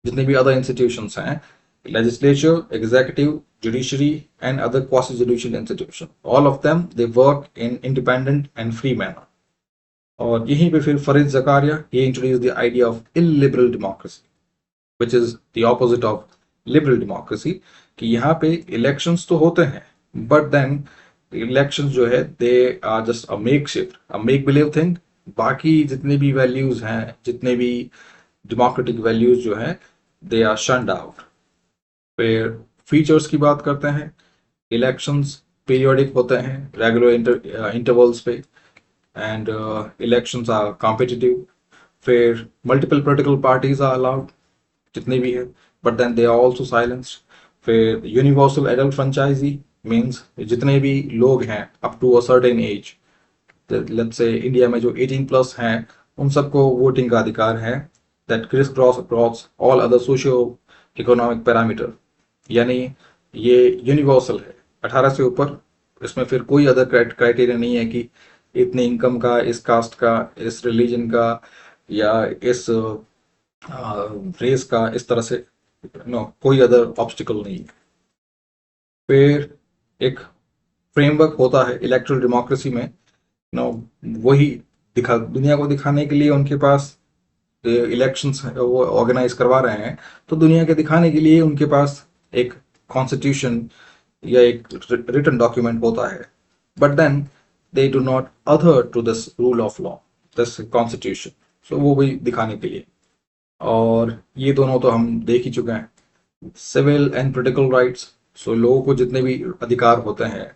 जितने भी अदर इंस्टीट्यूशंस हैं, legislature, executive, judiciary and other quasi judicial institution, all of them they work in independent and free manner. और यहीं पे फिर Fareed Zakaria he introduce the idea of illiberal democracy, which is the opposite of liberal democracy, कि यहाँ पे elections तो होते हैं, बट देन इलेक्शंस जो है they are just a makeshift, a make believe thing. बाकी जितने भी वैल्यूज हैं, जितने भी डेमोक्रेटिक वैल्यूज जो हैं, दे आर शंड आउट। फिर फीचर्स की बात करते हैं। इलेक्शंस पीरियोडिक होते हैं, रेगुलर इंटरवल्स पे, एंड इलेक्शंस आर कॉम्पिटिटिव। फिर multiple political parties are allowed, जितने भी है, but then they are also silenced. फिर यूनिवर्सल एडल्ट फ्रेंचाइजी मीन्स जितने भी लोग हैं up to a certain age, let's say India में जो 18 प्लस हैं, उन सबको वोटिंग का अधिकार है, that criss cross across all other socio economic parameter. यानी ये यूनिवर्सल है, 18 से ऊपर। इसमें फिर कोई अदर क्राइटेरिया नहीं है कि इतने इनकम का, इस कास्ट का, इस रिलीजन का, या इस रेस का, इस तरह से नो, कोई अदर ऑब्स्टिकल नहीं है। फिर एक फ्रेमवर्क होता है इलेक्ट्रल डेमोक्रेसी में, नो, वही दिखा दुनिया को दिखाने के लिए उनके पास इलेक्शंस वो ऑर्गेनाइज करवा रहे हैं, तो दुनिया के दिखाने के लिए उनके पास एक कॉन्स्टिट्यूशन या एक रिटन डॉक्यूमेंट होता है, but then they do not adhere to this rule of law, this constitution. So वो भी दिखाने के लिए। और ये दोनों तो हम देख ही चुके हैं। Civil and political rights, so लोगों को जितने भी अधिकार होते हैं,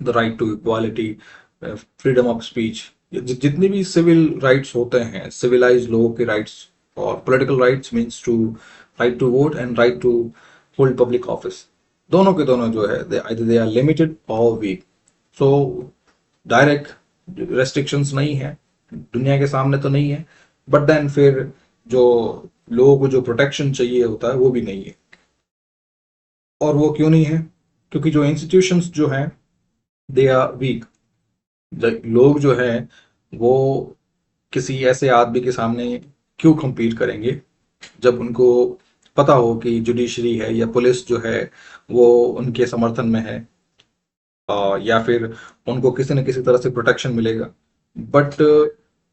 the right to equality, freedom of speech, जितने भी सिविल राइट्स होते हैं, सिविलाइज लोगों के राइट्स। और political rights means to right to vote and right to hold public office. दोनों के दोनों जो है दे आर लिमिटेड और वीक। सो डायरेक्ट रेस्ट्रिक्शंस नहीं है, दुनिया के सामने तो नहीं है, बट देन फिर जो लोगों को जो प्रोटेक्शन चाहिए होता है वो भी नहीं है। और वो क्यों नहीं है? क्योंकि जो इंस्टीट्यूशंस जो हैं दे आर वीक। लोग जो हैं वो किसी ऐसे आदमी के सामने क्यों compete करेंगे जब उनको पता हो कि जुडिशरी है या पुलिस जो है वो उनके समर्थन में है, या फिर उनको किसी न किसी तरह से प्रोटेक्शन मिलेगा। बट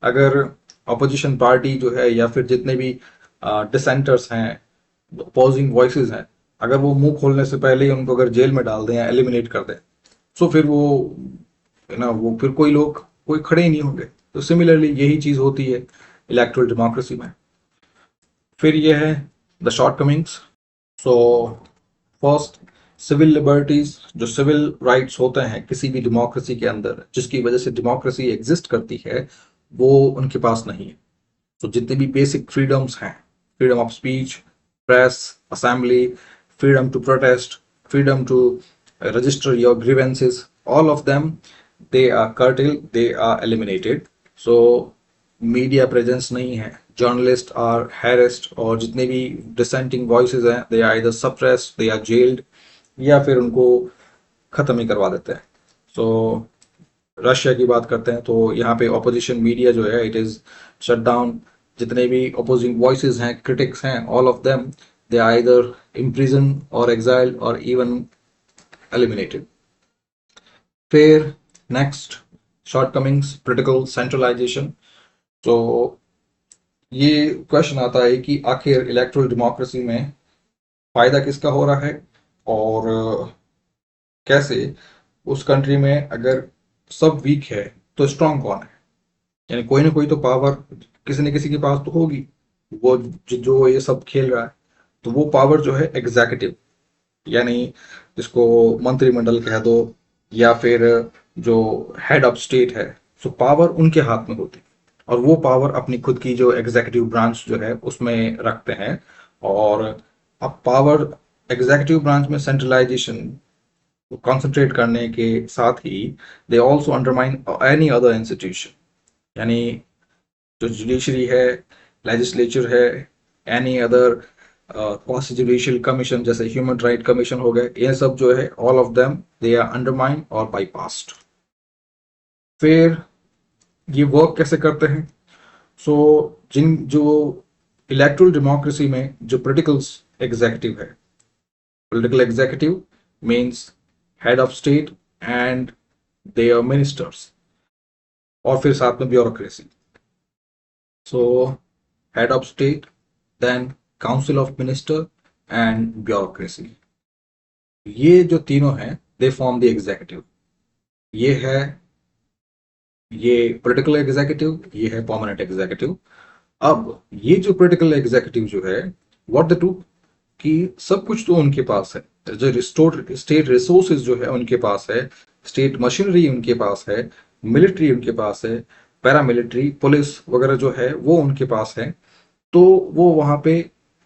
अगर अपोजिशन पार्टी जो है या फिर जितने भी डिसेंटर्स हैं, अपोजिंग वॉइसेस हैं, अगर वो मुंह खोलने से पहले ही उनको अगर जेल में डाल दें या एलिमिनेट कर दें, तो फिर वो ना, वो फिर कोई लोग कोई खड़े ही नहीं होंगे। तो सिमिलरली यही चीज होती है इलेक्टोरल डेमोक्रेसी में। फिर ये है the shortcomings. So first, civil liberties, जो सिविल राइट्स होते हैं किसी भी डेमोक्रेसी के अंदर, जिसकी वजह से डेमोक्रेसी एग्जिस्ट करती है, वो उनके पास नहीं है। तो जितने भी बेसिक फ्रीडम्स हैं, freedom of speech, press, assembly, freedom to protest, freedom to register your grievances, all of them, they are curtailed, they are eliminated. So media presence नहीं है, जर्नलिस्ट आर हैरेस्ड, और जितने भी डिसेंटिंग वॉइसेस हैं they are either suppressed, they are jailed, या फिर उनको खत्म ही करवा देते हैं। सो रशिया की बात करते हैं तो यहाँ पे ऑपोजिशन मीडिया जो है इट इज शट डाउन। जितने भी अपोजिंग वॉइसेस हैं, क्रिटिक्स हैं, all of them they are either imprison or exiled or even eliminated. फिर नेक्स्ट, शॉर्टकमिंग्स, पोलिटिकल सेंट्रलाइजेशन। तो ये क्वेश्चन आता है कि आखिर इलेक्टोरल डेमोक्रेसी में फायदा किसका हो रहा है, और कैसे उस कंट्री में अगर सब वीक है तो स्ट्रांग कौन है। यानी कोई ना कोई तो पावर किसी न किसी के पास तो होगी, वो जो ये सब खेल रहा है। तो वो पावर जो है एग्जीक्यूटिव, यानी जिसको मंत्रिमंडल कह दो, या फिर जो हेड ऑफ स्टेट है, सो पावर उनके हाथ में होती है। और वो पावर अपनी खुद की जो एग्जीक्यूटिव ब्रांच जो है उसमें रखते हैं। और अब पावर एग्जीक्यूटिव ब्रांच में सेंट्रलाइजेशन कंसंट्रेट करने के साथ ही they also undermine any other institution. यानी जो जुडिशरी है, लेजिस्लेचर है, एनी अदर कॉन्स्टिट्यूशनल कमीशन जैसे ह्यूमन राइट कमीशन हो गए, ये सब जो है all of them they are undermine और बाईपास्ड। फिर ये वर्क कैसे करते हैं? सो जो इलेक्टोरल डेमोक्रेसी में जो पोलिटिकल एग्जीक्यूटिव है, political executive means head of state and their ministers, और फिर साथ में bureaucracy. So head of state, then council of minister and bureaucracy, ये जो तीनों हैं दे फॉर्म द एग्जीक्यूटिव। ये है ये पॉलिटिकल एग्जीक्यूटिव, ये है परमानेंट एग्जीक्यूटिव। अब ये जो पॉलिटिकल एग्जीक्यूटिव जो है, व्हाट द टू, कि सब कुछ तो उनके पास है, जो रिस्टोर्ड स्टेट रिसोर्सेज जो है उनके पास है, स्टेट मशीनरी उनके पास है, मिलिट्री उनके पास है, पैरामिलिट्री पुलिस वगैरह जो है वो उनके पास है। तो वो वहां पे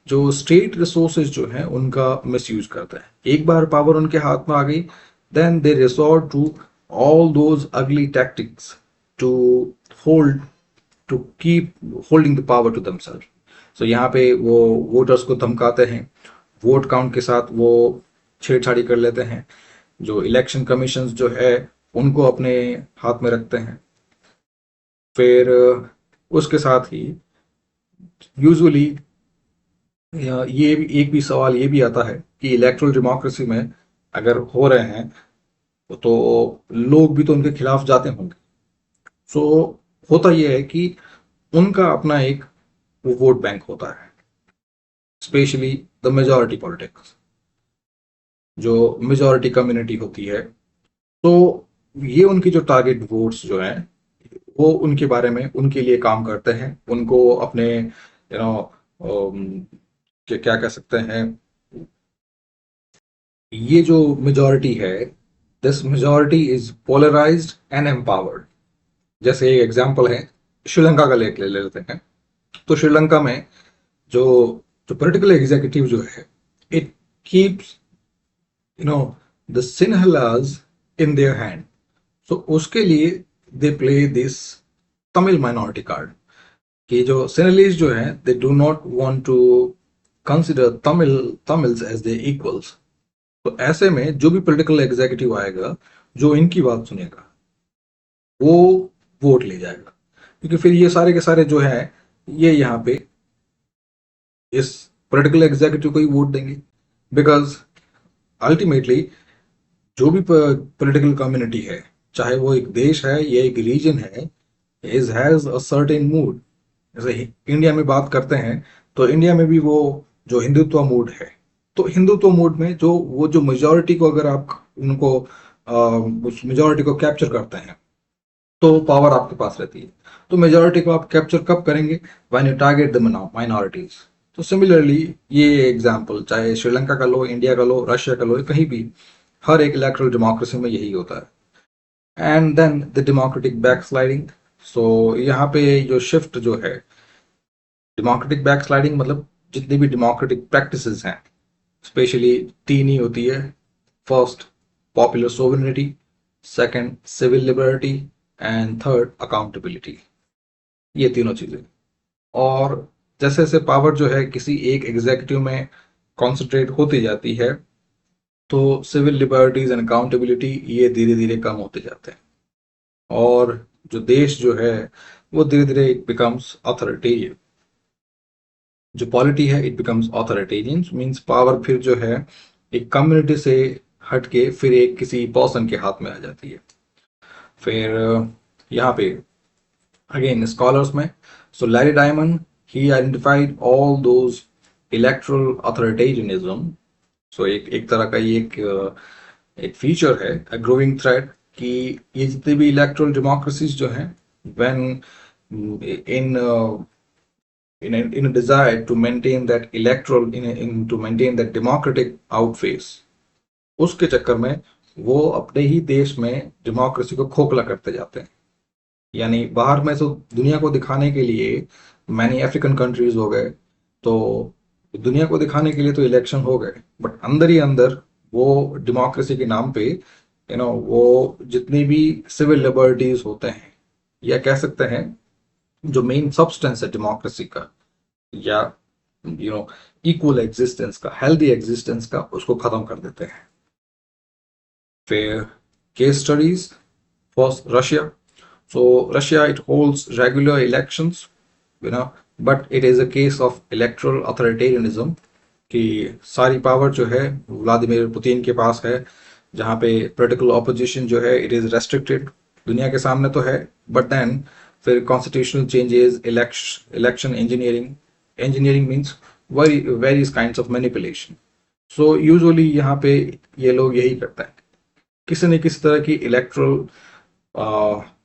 जो स्टेट रिसोर्सेज जो है उनका मिसयूज करता है। एक बार पावर उनके हाथ में आ गई, then they resort to all those ugly tactics to hold to keep holding the power to themselves। So यहाँ पे वो वोटर्स को धमकाते हैं, वोट काउंट के साथ वो छेड़छाड़ी कर लेते हैं, जो इलेक्शन कमीशन जो है उनको अपने हाथ में रखते हैं। फिर उसके साथ ही यूजुअली ये भी एक भी सवाल ये भी आता है कि इलेक्ट्रल डेमोक्रेसी में अगर हो रहे हैं तो लोग भी तो उनके खिलाफ जाते होंगे। सो होता यह है कि उनका अपना एक वो वोट बैंक होता है, स्पेशली द मेजॉरिटी पॉलिटिक्स, जो मेजॉरिटी कम्युनिटी होती है। तो ये उनकी जो टारगेट वोट्स जो हैं वो उनके बारे में उनके लिए काम करते हैं, उनको अपने क्या कह सकते हैं, ये जो मेजॉरिटी है, this majority is polarised and empowered. जैसे एक एग्जांपल है, श्रीलंका का ले लेते हैं। तो श्रीलंका में जो जो पॉलिटिकल एग्जीक्यूटिव जो है, it keeps you know the Sinhalas in their hand. So उसके लिए they play this Tamil minority card, कि जो सिन्हलीज जो है they do not want to consider Tamils as they equals. तो ऐसे में जो भी पॉलिटिकल एग्जीक्यूटिव आएगा जो इनकी बात सुनेगा वो वोट ले जाएगा, क्योंकि फिर ये सारे के सारे जो है ये यहाँ पे इस पॉलिटिकल एग्जीक्यूटिव को ही वोट देंगे। बिकॉज अल्टीमेटली जो भी पॉलिटिकल कम्युनिटी है, चाहे वो एक देश है या एक रीजन है, is has a certain mood. जैसे इंडिया में बात करते हैं तो इंडिया में भी वो जो हिंदुत्व मूड है, तो हिंदुत्व मूड में जो वो जो मेजोरिटी को अगर आप उनको उस मेजोरिटी को कैप्चर करते हैं तो पावर आपके पास रहती है। तो मेजोरिटी को आप कैप्चर कब करेंगे? When you target the minorities. तो सिमिलरली ये एग्जांपल चाहे श्रीलंका का लो, इंडिया का लो, रशिया का लो, कहीं भी हर एक इलेक्ट्रल डेमोक्रेसी में यही होता है। And then the democratic backsliding. So यहाँ पे जो शिफ्ट जो है, डेमोक्रेटिक बैकस्लाइडिंग मतलब जितनी भी डेमोक्रेटिक प्रैक्टिसेस हैं स्पेशली तीन ही होती है। First, popular sovereignty, second, civil liberty, and third, accountability. ये तीनों चीजें। और जैसे जैसे पावर जो है किसी एक एग्जीक्यूटिव में कॉन्सेंट्रेट होती जाती है तो सिविल लिबर्टीज एंड अकाउंटेबिलिटी ये धीरे धीरे कम होते जाते हैं, और जो देश जो है वो धीरे धीरे इट बिकम्स अथॉरिटेरियन। जो पॉलिटी है it becomes authoritarian, means power फिर जो है एक कम्युनिटी से हट के फिर एक किसी पर्सन के हाथ में आ जाती है। फिर यहाँ पे अगेन स्कॉलर्स में, so Larry Diamond he identified all those electoral authoritarianism. So एक तरह का ये एक फीचर है, अ ग्रोइंग थ्रेड, कि ये जितने भी इलेक्ट्रल डेमोक्रेसीज जो हैं, when in in a desire to maintain that electoral to maintain that democratic outface, उसके चक्कर में वो अपने ही देश में डेमोक्रेसी को खोखला करते जाते हैं। यानी बाहर में तो दुनिया को दिखाने के लिए मैनी अफ्रीकन कंट्रीज हो गए, तो दुनिया को दिखाने के लिए तो इलेक्शन हो गए, बट अंदर ही अंदर वो डेमोक्रेसी के नाम पे वो जितनी भी सिविल लिबर्टीज होते हैं, या कह सकते हैं जो मेन सब्सटेंस है डेमोक्रेसी का, या इक्वल एग्जिस्टेंस का, हेल्दी एग्जिस्टेंस का, उसको खत्म कर देते हैं। फिर case studies, first Russia. So Russia it holds regular elections, but it is a case of electoral authoritarianism, कि सारी पावर जो है व्लादिमीर पुतिन के पास है, जहाँ पे पोलिटिकल ऑपोजिशन जो है इट इज रेस्ट्रिक्टेड। दुनिया के सामने तो है, बट देन फिर constitutional changes, election engineering means various kinds of manipulation. So usually यहाँ पे ये लोग यही करते हैं। किसी न किसी तरह की इलेक्ट्रल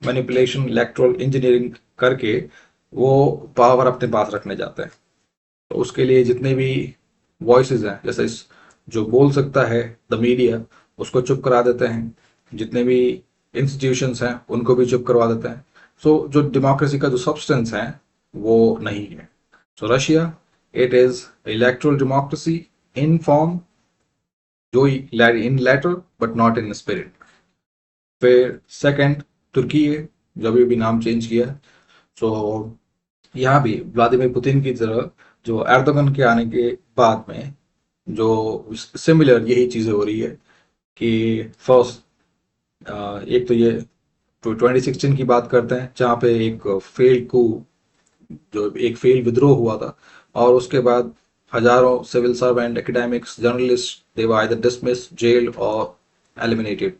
मैनिपुलेशन, इलेक्ट्रल इंजीनियरिंग करके वो पावर अपने पास रखने जाते हैं। तो उसके लिए जितने भी वॉइसेस हैं, जैसे इस जो बोल सकता है द मीडिया, उसको चुप करा देते हैं। जितने भी इंस्टीट्यूशंस हैं उनको भी चुप करवा देते हैं। सो जो डेमोक्रेसी का जो सब्सटेंस है वो नहीं है। So Russia, it is electoral democracy in form, जो in letter but not in spirit. फिर सेकंड तुर्की है, जो अभी भी नाम चेंज किया। सो यहाँ भी व्लादिमीर पुतिन की तरह जो एर्दोगन के आने के बाद में जो सिमिलर यही चीजें हो रही है कि फर्स्ट एक तो ये 2016 की बात करते हैं, जहाँ पे एक फेल्ड कू, जो एक फेल्ड विद्रोह हुआ था, और उसके बाद हजारों civil servant, academics, journalist, they were either dismiss, jailed और एलिमिनेटेड।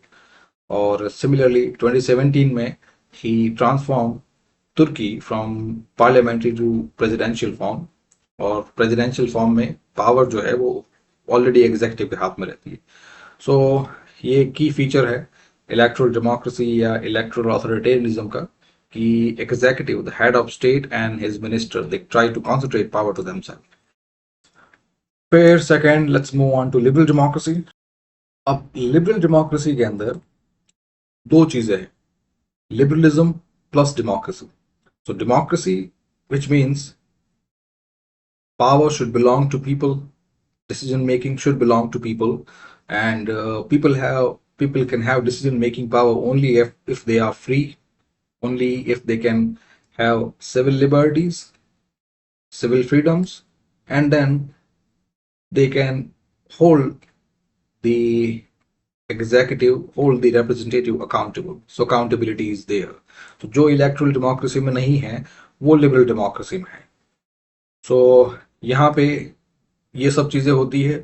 और सिमिलरली 2017 में ही ट्रांसफॉर्म तुर्की from parliamentary to presidential form. और प्रेसिडेंशियल फॉर्म में पावर जो है वो ऑलरेडी एग्जीक्यूटिव के हाथ में रहती है। सो ये की फीचर है इलेक्ट्रल डेमोक्रेसी या इलेक्ट्रल ऑथोरिटेरियनिज्म का, कि executive, the head of state and his minister, they try to concentrate power to themself. फिर second, let's move on to liberal democracy. अब लिबरल डेमोक्रेसी के अंदर दो चीजें हैं, liberalism plus democracy. So democracy, which means power should belong to people, decision making should belong to people, and people can have decision making power only if they are free, only if they can have civil liberties, civil freedoms, and then they can hold the executive, hold the representative accountable. So accountability is there. तो जो erectile democracy में नहीं है वो liberal democracy में है। सो यहाँ पे ये सब चीजें होती है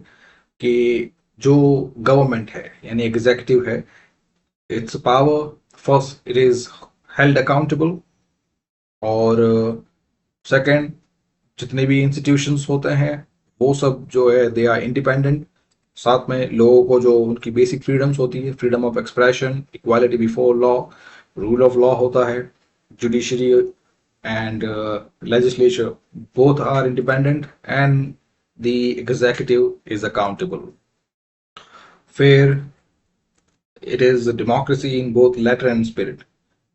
कि जो गवर्नमेंट है यानी एग्जीक्यूटिव है, it's power first it is held accountable, और सेकंड जितने भी इंस्टीट्यूशंस होते हैं वो सब जो है दे आर इंडिपेंडेंट। साथ में लोगों को जो उनकी बेसिक फ्रीडम्स होती है, freedom of expression, equality before law, rule of law होता है, judiciary and legislature both are independent, and the executive is accountable. फिर it is democracy in both letter and spirit.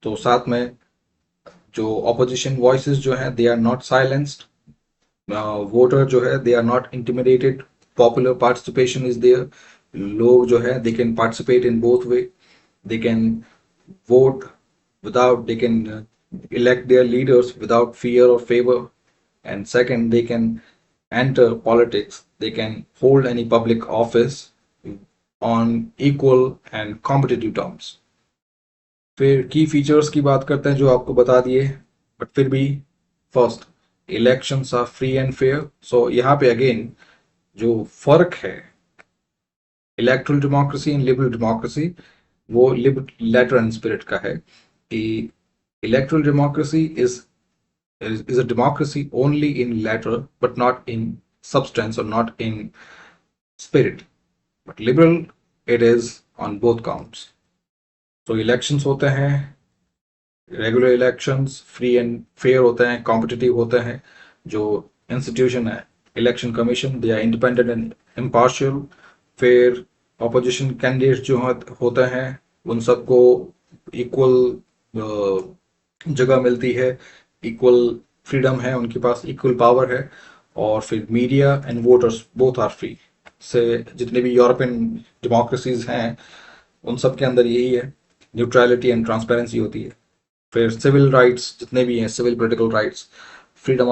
तो साथ में जो ऑपोजिशन वॉइसेस जो हैं they are not silenced, voter जो है they are not intimidated, popular participation is there, लोग जो है they can participate in both way, they can vote without, they can elect their leaders without fear or favor, and second they can enter politics, they can hold any public office on equal and competitive terms. फिर की features की बात करते हैं जो आपको बता दिए, बट फिर भी first, elections are free and fair. So यहाँ पे अगेन जो फर्क है electoral democracy and liberal democracy, वो लेटर एंड स्पिरिट का है कि electoral democracy is a democracy only in letter but not in substance or not in spirit, but liberal it is on both counts. तो elections होते हैं, regular elections free and fair होते हैं, competitive होते हैं। जो इंस्टीट्यूशन है election commission, they are independent and impartial. फिर ऑपोजिशन कैंडिडेट जो होते हैं उन सबको इक्वल जगह मिलती है, इक्वल फ्रीडम है, उनके पास इक्वल पावर है। और फिर media and voters both are free. So जितने भी यूरोपियन डेमोक्रेसीज हैं उन सब के अंदर यही है, न्यूट्रलिटी एंड ट्रांसपेरेंसी होती है। फिर सिविल राइट्स जितने भी हैं, civil political rights, freedom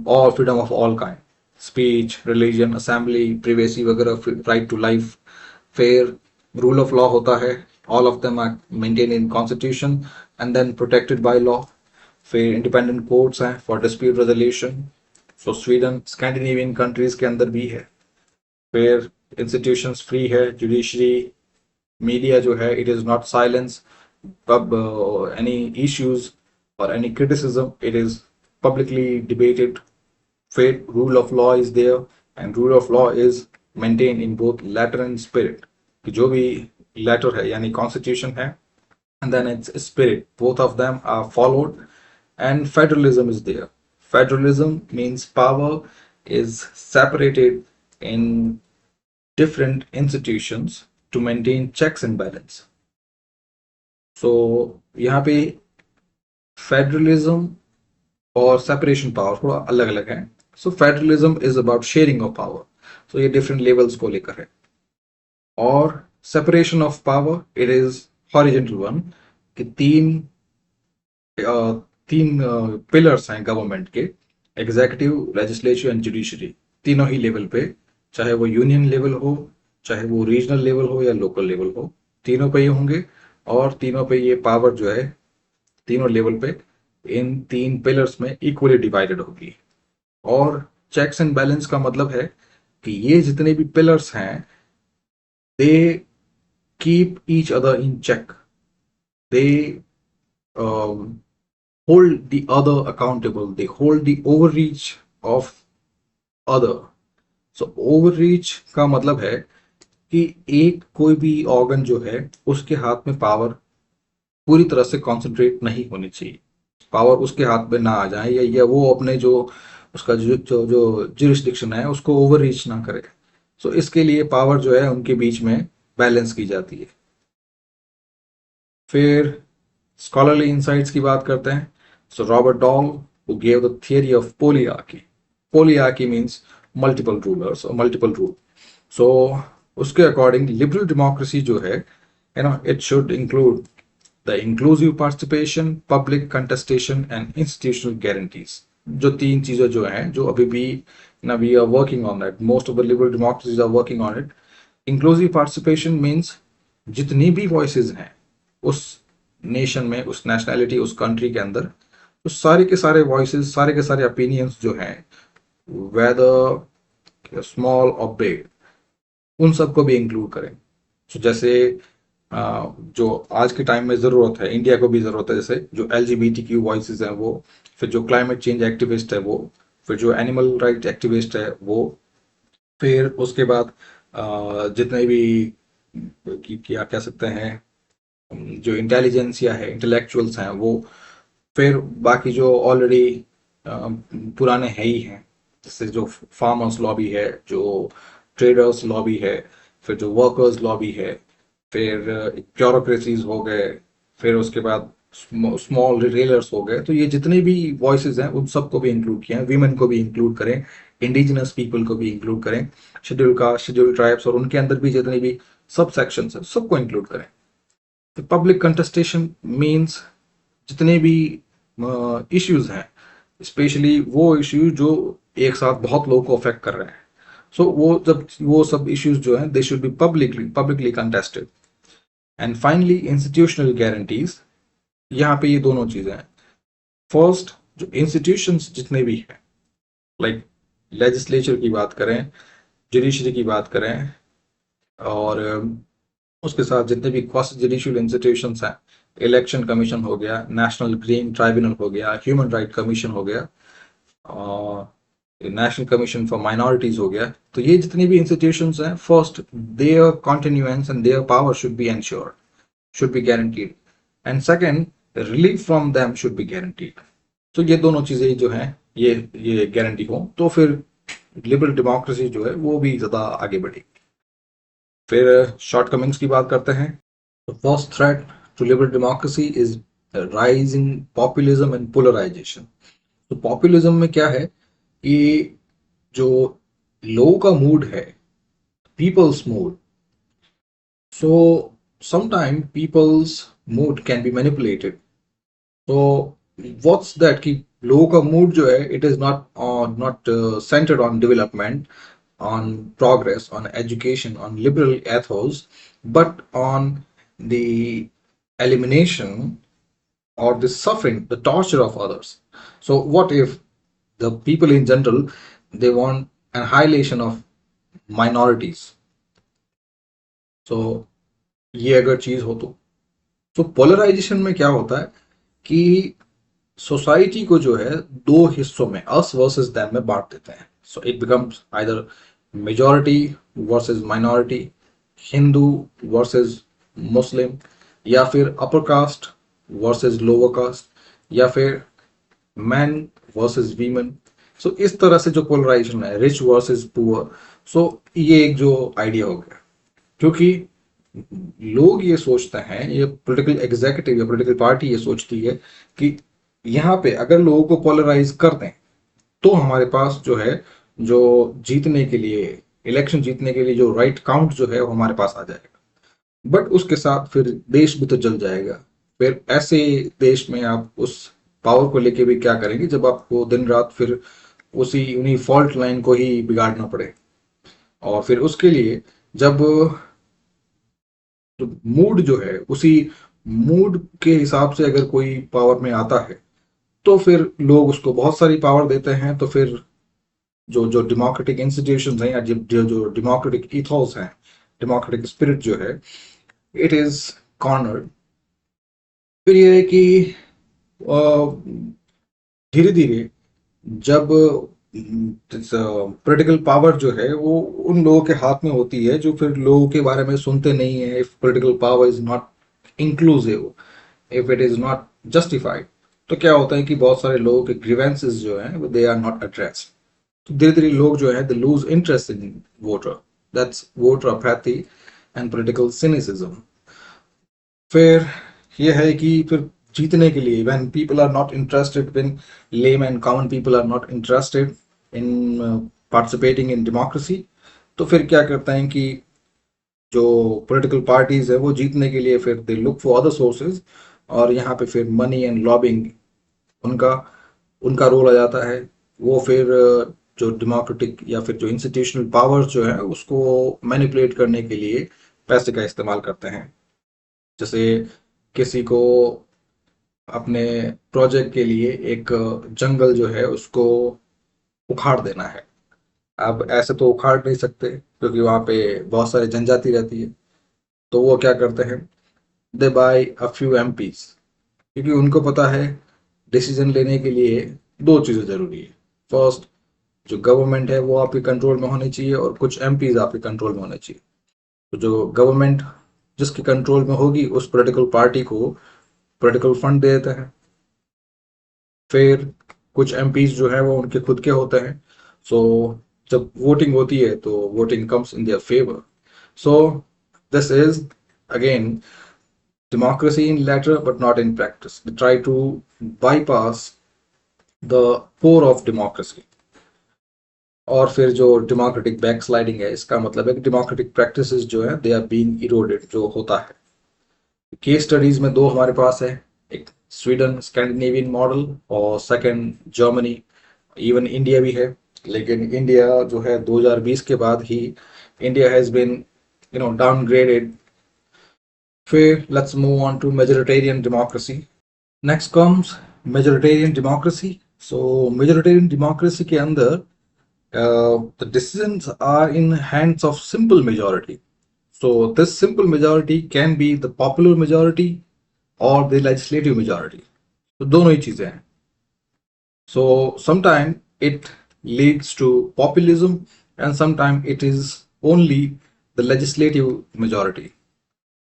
of all kind, speech, religion, assembly, privacy वगैरह, राइट टू लाइफ। फिर रूल ऑफ लॉ होता है, all of them are maintain in constitution and then protected by law. फिर independent courts हैं for dispute resolution. So Sweden, Scandinavian countries के अंदर भी है। फिर इंस्टीट्यूशंस फ्री है, जुडिशरी, मीडिया जो है it is not silence, pub any issues or any criticism, it is publicly debated. Fair rule of law is there, and rule of law is maintained in both letter and spirit, कि जो भी letter है यानी constitution है, and then its spirit. Both of them are followed, and federalism is there. Federalism means power is separated in different institutions to maintain checks and balance. So यहाँ पे federalism और separation power थोड़ा अलग अलग है. So federalism is about sharing of power, so ये different levels को लेकर है. और separation of power it is horizontal one, कि तीन पिलर्स हैं गवर्नमेंट के, एग्जीक्यूटिव, लेजिस्लेचर एंड जुडिशरी, तीनों ही लेवल पे, चाहे वो यूनियन लेवल हो, चाहे वो रीजनल लेवल हो या लोकल लेवल हो, तीनों पे ये होंगे. और तीनों पे ये पावर जो है तीनों लेवल पे इन तीन पिलर्स में इक्वली डिवाइडेड होगी. और चेक्स एंड बैलेंस का मतलब है कि ये जितने भी पिलर्स हैं they keep each other in check, they hold the other accountable, they hold the overreach of other. So overreach का मतलब है कि एक कोई भी ऑर्गन जो है उसके हाथ में पावर पूरी तरह से कॉन्सेंट्रेट नहीं होनी चाहिए, पावर उसके हाथ में ना आ जाए, या वो अपने जो उसका जो जुरिस्डिक्शन है उसको ओवररीच ना करे. सो इसके लिए पावर जो है उनके बीच में बैलेंस की जाती है. फिर स्कॉलरली इंसाइट्स की बात करते हैं. सो Robert doll who gave the theory of polyarchy. Polyarchy means multiple rulers or multiple rule. So उसके अकॉर्डिंग लिबरल डेमोक्रेसी जो है it should include the inclusive participation, public contestation and institutional guarantees. जो तीन चीजें जो हैं जो अभी भी we are working on that, most of the liberal democracies are working on it. Inclusive participation means जितनी भी वॉइसेस हैं उस नेशन में, उस नेशनैलिटी, उस कंट्री के अंदर, तो सारे के सारे वॉइसेस, सारे के सारे ओपिनियंस जो हैं वेदर स्मॉल और बिग, उन सबको भी इंक्लूड करें. तो जैसे जो आज के टाइम में ज़रूरत है, इंडिया को भी ज़रूरत है, जैसे जो LGBTQ वॉइसेस हैं वो, फिर जो क्लाइमेट चेंज एक्टिविस्ट है वो, फिर जो एनिमल राइट एक्टिविस्ट है वो, फिर उसके बाद जितने भी क्या कह सकते हैं जो इंटेलिजेंसिया है, इंटेलेक्चुअल्स हैं वो, फिर बाकी जो ऑलरेडी पुराने है ही हैं, जैसे जो फार्मर्स लॉबी है, जो ट्रेडर्स लॉबी है, फिर जो वर्कर्स लॉबी है, फिर ब्यूरोक्रेसीज हो गए, फिर उसके बाद स्मॉल रिटेलर्स हो गए. तो ये जितने भी वॉइसेस हैं उन सबको भी इंक्लूड किया है. वीमेन को भी इंक्लूड करें, इंडिजिनस पीपल को भी इंक्लूड करें, शेड्यूल कास्ट, शेड्यूल ट्राइब्स और उनके अंदर भी जितने भी सब सेक्शंस हैं सबको इंक्लूड करें. तो पब्लिक कंटेस्टेशन मीन्स जितने भी इश्यूज हैं, स्पेशली वो इश्यूज जो एक साथ बहुत लोगों को अफेक्ट कर रहे हैं, सो वो सब इश्यूज जो हैं they should B publicly contested. And finally institutional guarantees. यहाँ पे ये दोनों चीजें हैं. फर्स्ट, जो इंस्टीट्यूशंस जितने भी हैं, लाइक लेजिस्लेचर की बात करें, जुडिशरी की बात करें, और उसके साथ जितने भी क्वासी जुडिशियल इंस्टीट्यूशंस हैं, इलेक्शन कमीशन हो गया, नेशनल ग्रीन ट्राइब्यूनल हो गया, ह्यूमन राइट कमीशन हो गया, नेशनल कमीशन फॉर माइनॉरिटीज हो गया. तो ये जितनी भी इंस्टीट्यूशंस हैं, first their continuance and their power should be ensured, should be guaranteed. And second, relief from them should be guaranteed. तो ये दोनों चीजें जो हैं ये गारंटी हो तो फिर लिबरल डेमोक्रेसी जो है वो भी ज्यादा आगे बढ़ेगी. फिर शॉर्टकमिंग्स की बात करते हैं. First threat to liberal democracy is rising populism and polarization. तो पॉपुलिज्म में क्या है कि जो लोगों का मूड है, people's mood, so sometime people's mood can be manipulated. So what's that कि लोगों का मूड जो है it is not centered on development, on progress, on education, on liberal ethos, but on the elimination or the suffering, the torture of others. So what if the people in general, they want annihilation of minorities? So ये अगर चीज हो तो polarisation में क्या होता है कि सोसाइटी को जो है दो हिस्सों में, अस वर्सेस देम में बांट देते हैं. So it becomes either majority versus minority, Hindu versus Muslim, या फिर upper caste versus lower caste, या फिर मैन वर्सेस वीमेन। सो इस तरह से जो पोलराइजेशन है, रिच वर्सेस पुअर, सो ये एक जो आइडिया हो गया। क्योंकि लोग ये सोचते हैं, ये पॉलिटिकल एग्जीक्यूटिव या पॉलिटिकल पार्टी ये सोचती है कि यहाँ पे अगर लोगों को पोलराइज कर दें तो हमारे पास जो है, जो जीतने के लिए, इलेक्शन जीतने के लिए जो राइट काउंट जो है वो हमारे पास आ जाएगा। बट उसके साथ फिर देश भी तो जल जाएगा। फिर ऐसे देश में आप उस पावर को लेके भी क्या करेंगे जब आपको दिन रात फिर उसी उन्हीं फॉल्ट लाइन को ही बिगाड़ना पड़े। और फिर उसके लिए जब मूड जो है, उसी मूड के हिसाब से अगर कोई पावर में आता है तो फिर लोग उसको बहुत सारी पावर देते हैं। तो फिर जो जो डेमोक्रेटिक इंस्टीट्यूशंस हैं या जो डेमोक्रेटिक इथोस हैं, डेमोक्रेटिक स्पिरिट जो है, इट इज कॉर्नर्ड। फिर ये है कि धीरे धीरे जब पॉलिटिकल पावर जो है वो उन लोगों के हाथ में होती है जो फिर लोगों के बारे में सुनते नहीं है, if political power is not inclusive, if it is not justified, तो क्या होता है कि बहुत सारे लोगों के ग्रीवेंसेस जो हैं दे आर नॉट एड्रेस्ड। तो धीरे धीरे लोग जो है they lose interest in voter, that's voter apathy and political cynicism. फिर ये है कि फिर जीतने के लिए when people are not interested, when lame and common people are not interested in participating in democracy, तो फिर क्या करते हैं कि जो पॉलिटिकल पार्टीज है वो जीतने के लिए फिर they look for other sources, और यहाँ पे फिर मनी एंड लॉबिंग उनका उनका रोल आ जाता है। वो फिर जो डेमोक्रेटिक या फिर जो इंस्टीट्यूशनल पावर्स जो है उसको मैनिपुलेट करने के लिए पैसे का इस्तेमाल करते हैं। जैसे किसी को अपने प्रोजेक्ट के लिए एक जंगल जो है उसको उखाड़ देना है। अब ऐसे तो उखाड़ नहीं सकते क्योंकि वहाँ पे बहुत सारी जनजाति रहती है। तो वो क्या करते हैं, दे बाय अ फ्यू एमपीज, क्योंकि उनको पता है डिसीजन लेने के लिए दो चीज़ें ज़रूरी है। फर्स्ट, जो गवर्नमेंट है वो आपके कंट्रोल में होनी चाहिए, और कुछ एमपीज आपके कंट्रोल में होने चाहिए। तो जो गवर्नमेंट जिसके कंट्रोल में होगी उस पॉलिटिकल पार्टी को पॉलिटिकल फंड दे देते हैं। फिर कुछ एमपीज जो है वो उनके खुद के होते हैं। सो जब वोटिंग होती है तो voting comes in their favour. So this is again democracy in letter but not in practice. They try to bypass the core of democracy. और फिर जो डेमोक्रेटिक बैकस्लाइडिंग है, इसका मतलब है कि डेमोक्रेटिक प्रैक्टिसेस जो है दे आर बीइंग इरोडेड, जो होता है। केस स्टडीज में दो हमारे पास है, एक स्वीडन स्कैंडिनेवियन मॉडल, और सेकंड जर्मनी, इवन इंडिया भी है। लेकिन इंडिया जो है 2020 के बाद ही इंडिया हैज बीन डाउनग्रेडेड। फिर let's move on to majoritarian democracy. Next comes majoritarian democracy. So majoritarian democracy के अंदर the decisions are in hands of simple majority. So this simple majority can be the popular majority or the legislative majority. तो दोनों ही चीजें हैं। So sometimes it leads to populism and sometimes it is only the legislative majority.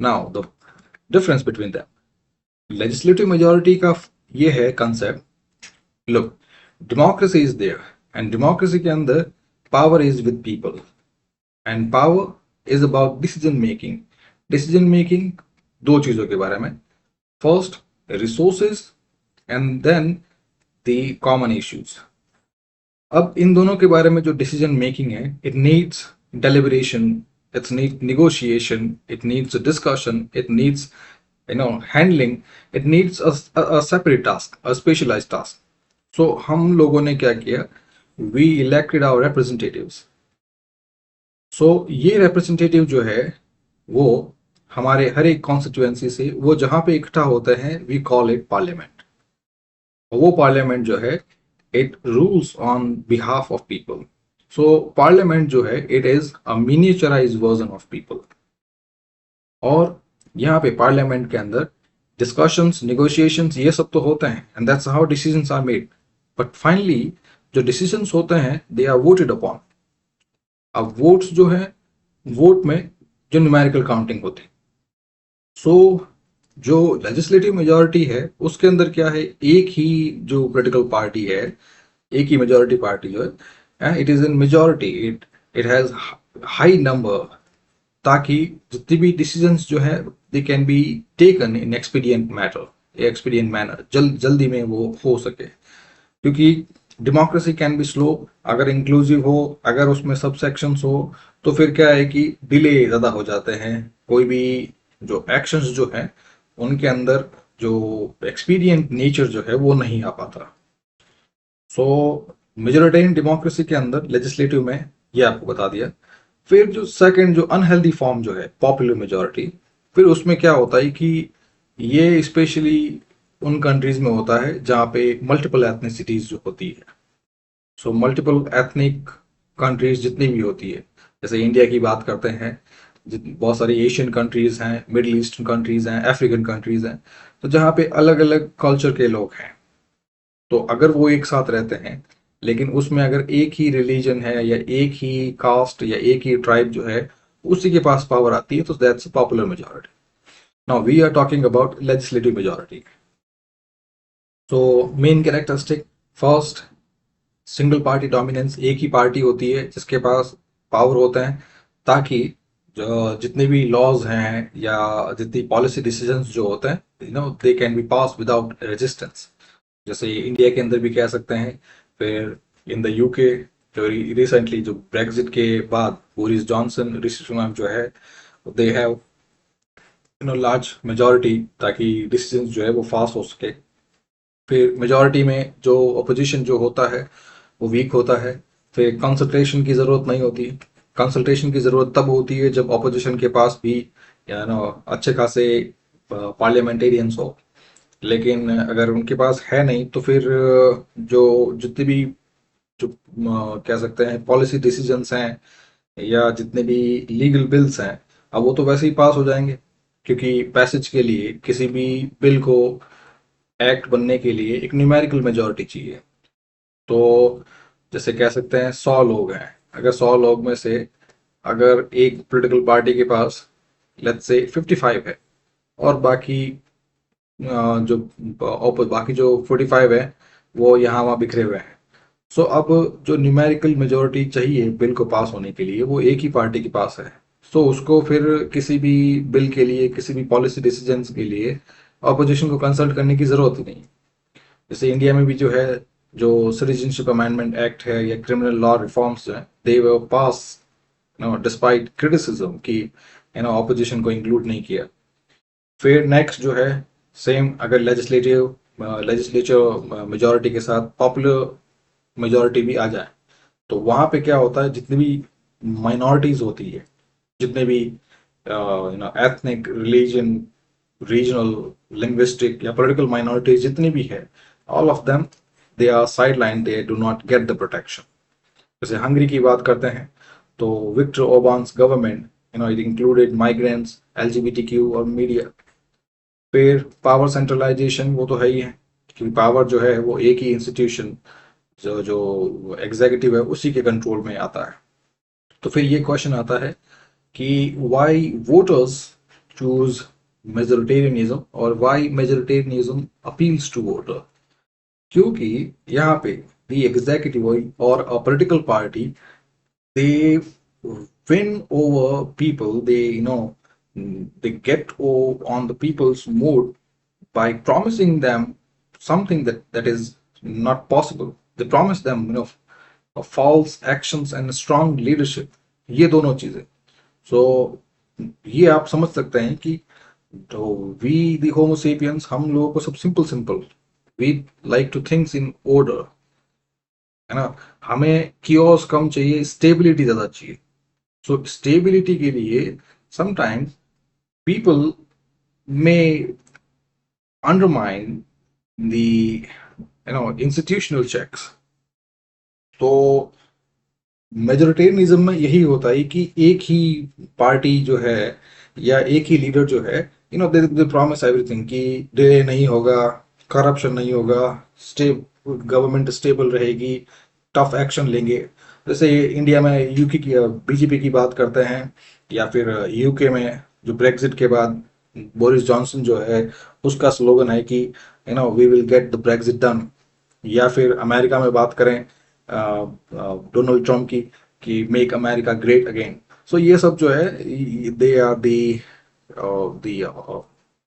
Now the difference between them. Legislative majority का ये है concept. Look, democracy is there and democracy के अंदर power is with people and power is about decision making. Decision making दो चीजों के बारे में, first resources and then the common issues. अब इन दोनों के बारे में जो डिसीजन मेकिंग है, it needs deliberation, it needs negotiation, it needs a discussion, it needs handling, it needs a separate task, a specialized task. So हम लोगों ने क्या किया, we elected our representatives. So ये representative जो है वो हमारे हर एक कॉन्स्टिट्यूएंसी से वो जहां पे इकट्ठा होते हैं, we call it parliament. वो पार्लियामेंट जो है it rules on behalf of people. So parliament जो है it is a miniaturised version of people. और यहाँ पे पार्लियामेंट के अंदर डिस्कशंस, नेगोशिएशंस ये सब तो होते हैं and that's how decisions are made. But finally जो डिसीजंस होते हैं दे आर वोटेड अपॉन। अब वोट्स जो है, वोट में जो न्यूमेरिकल काउंटिंग होती है, सो जो लेजिस्लेटिव मेजोरिटी है उसके अंदर क्या है, एक ही जो पॉलिटिकल पार्टी है, एक ही मेजोरिटी पार्टी जो है, it is in majority, it has high number, ताकि जितनी भी डिसीजंस जो है they can be taken in expedient matter, expedient manner, जल्दी में वो हो सके। क्योंकि डेमोक्रेसी कैन बी स्लो, अगर इंक्लूसिव हो, अगर उसमें सब सेक्शंस हो, तो फिर क्या है कि डिले ज़्यादा हो जाते हैं, कोई भी जो एक्शंस जो हैं उनके अंदर जो एक्सपीडियंट नेचर जो है वो नहीं आ पाता। सो मेजोरिटेरियन डेमोक्रेसी के अंदर लेजिस्लेटिव में ये आपको बता दिया। फिर जो सेकंड जो अनहेल्दी फॉर्म जो है पॉपुलर मेजोरिटी, फिर उसमें क्या होता है कि ये स्पेशली उन कंट्रीज में होता है जहाँ पे मल्टीपल एथनिसिटीज जो होती है। सो मल्टीपल एथनिक कंट्रीज जितनी भी होती है, जैसे इंडिया की बात करते हैं, बहुत सारी एशियन कंट्रीज हैं, मिडिल ईस्टर्न कंट्रीज हैं, अफ्रीकन कंट्रीज हैं, तो जहाँ पे अलग अलग कल्चर के लोग हैं, तो अगर वो एक साथ रहते हैं, लेकिन उसमें अगर एक ही रिलीजन है या एक ही कास्ट या एक ही ट्राइब जो है उसी के पास पावर आती है, तो that's popular majority. Now we are talking about legislative majority. तो main characteristic, first, single party dominance, एक ही पार्टी होती है जिसके पास पावर होता है, ताकि जो जितने भी लॉज हैं या जितनी पॉलिसी डिसीजंस जो होते हैं, they can be pass without resistance. जैसे इंडिया के अंदर भी कह सकते हैं। फिर इन द यूके जो रिसेंटली जो ब्रेग्जिट के बाद बोरिस जॉनसन, ऋषि सुनक जो है, दे हैव लार्ज मेजोरिटी, ताकि डिसीजंस जो है वो फास्ट हो सके। फिर मेजोरिटी में जो अपोजिशन जो होता है वो वीक होता है। फिर कंसल्टेशन की ज़रूरत नहीं होती। कंसल्टेशन की ज़रूरत तब होती है जब अपोजिशन के पास भी अच्छे खासे पार्लियामेंटेरियंस हो, लेकिन अगर उनके पास है नहीं तो फिर जो जितने भी जो कह सकते हैं पॉलिसी डिसीजंस हैं या जितने भी लीगल बिल्स हैं, अब वो तो वैसे ही पास हो जाएंगे, क्योंकि पैसेज के लिए किसी भी बिल को एक्ट बनने के लिए एक न्यूमेरिकल मेजोरिटी चाहिए। तो जैसे कह सकते हैं 100 लोग हैं, अगर 100 लोग में से अगर एक पॉलिटिकल पार्टी के पास लेट्स से 55 है, और बाकी जो बाकी जो 45 है वो यहाँ वहाँ बिखरे हुए हैं। सो अब जो न्यूमेरिकल मेजोरिटी चाहिए बिल को पास होने के लिए वो एक ही पार्टी के पास है। सो उसको फिर किसी भी बिल के लिए, किसी भी पॉलिसी डिसीजंस के लिए ऑपोजिशन को कंसल्ट करने की जरूरत ही नहीं। जैसे इंडिया में भी जो है, जो सिटीजनशिप अमेंडमेंट एक्ट है या क्रिमिनल लॉ रिफॉर्म्स जो है, दे वर पास डिस्पाइट क्रिटिसिज्म कि ऑपोजिशन को इंक्लूड नहीं किया। फिर नेक्स्ट जो है, सेम अगर लेजिस्लेचर मेजोरिटी के साथ पॉपुलर मेजोरिटी भी आ जाए, तो वहां पे क्या होता है, जितनी भी माइनॉरिटीज होती है, जितने भी एथनिक, रिलीजन, रीजनल, लिंग्विस्टिक या पॉलिटिकल माइनॉरिटीज जितनी भी है, all of them they are sideline, they do not get the protection. जैसे हंगरी की बात करते हैं, तो Viktor Orban's government it included migrants, LGBTQ और मीडिया। फिर पावर सेंट्रलाइजेशन वो तो है ही है, क्योंकि पावर जो है वो एक ही इंस्टीट्यूशन, जो जो एग्जीक्यूटिव है उसी के कंट्रोल में आता है। तो फिर ये क्वेश्चन आता है कि व्हाई वोटर्स चूज मेजोरिटेरियनिज्म और why majoritarianism appeals to voter. क्योंकि यहाँ पे द एग्जीक्यूटिव और a political party, they win over people, they get on the people's mood by promising them something that is not possible. They promise them false actions and strong leadership, ये दोनों चीजें। सो ये आप समझ सकते हैं कि तो वी दी होमोसेपियंस, हम लोगों को सब simple simple, we like to thinks in order, है ना। हमें कियोस कम चाहिए, स्टेबिलिटी ज्यादा चाहिए। सो स्टेबिलिटी के लिए sometimes people may undermine the institutional checks। तो मेजोरिटेरियनिज्म में यही होता है कि एक ही पार्टी जो है या एक ही लीडर जो है, दे प्रॉमिस एवरीथिंग कि डिले नहीं होगा, करप्शन नहीं होगा, गवर्नमेंट स्टेबल रहेगी, टफ एक्शन लेंगे। जैसे इंडिया में यूके की बीजेपी की बात करते हैं, या फिर यूके में जो ब्रेक्जिट के बाद बोरिस जॉनसन जो है उसका स्लोगन है कि we will get the Brexit done, या फिर अमेरिका में बात करें डोनाल्ड ट्रम्प की कि make America great again. So ये सब जो है they are the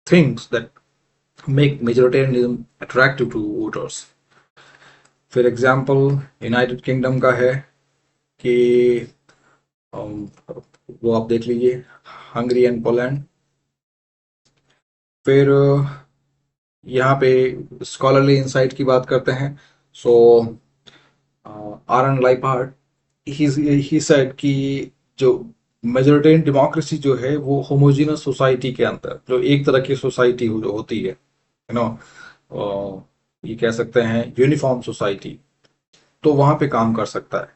things that make majoritarianism attractive to voters. फिर एग्जांपल यूनाइटेड किंगडम का है कि वो आप देख लीजिए, हंगरी एंड पोलैंड। फिर यहाँ पे स्कॉलरली इंसाइट की बात करते हैं। सो आर एन लाइपार्ड ही सेड कि जो मेजोरिटेरियन डेमोक्रेसी जो है वो होमोजेनस सोसाइटी के अंदर, जो एक तरह की सोसाइटी जो होती है ये कह सकते हैं यूनिफॉर्म सोसाइटी, तो वहां पे काम कर सकता है।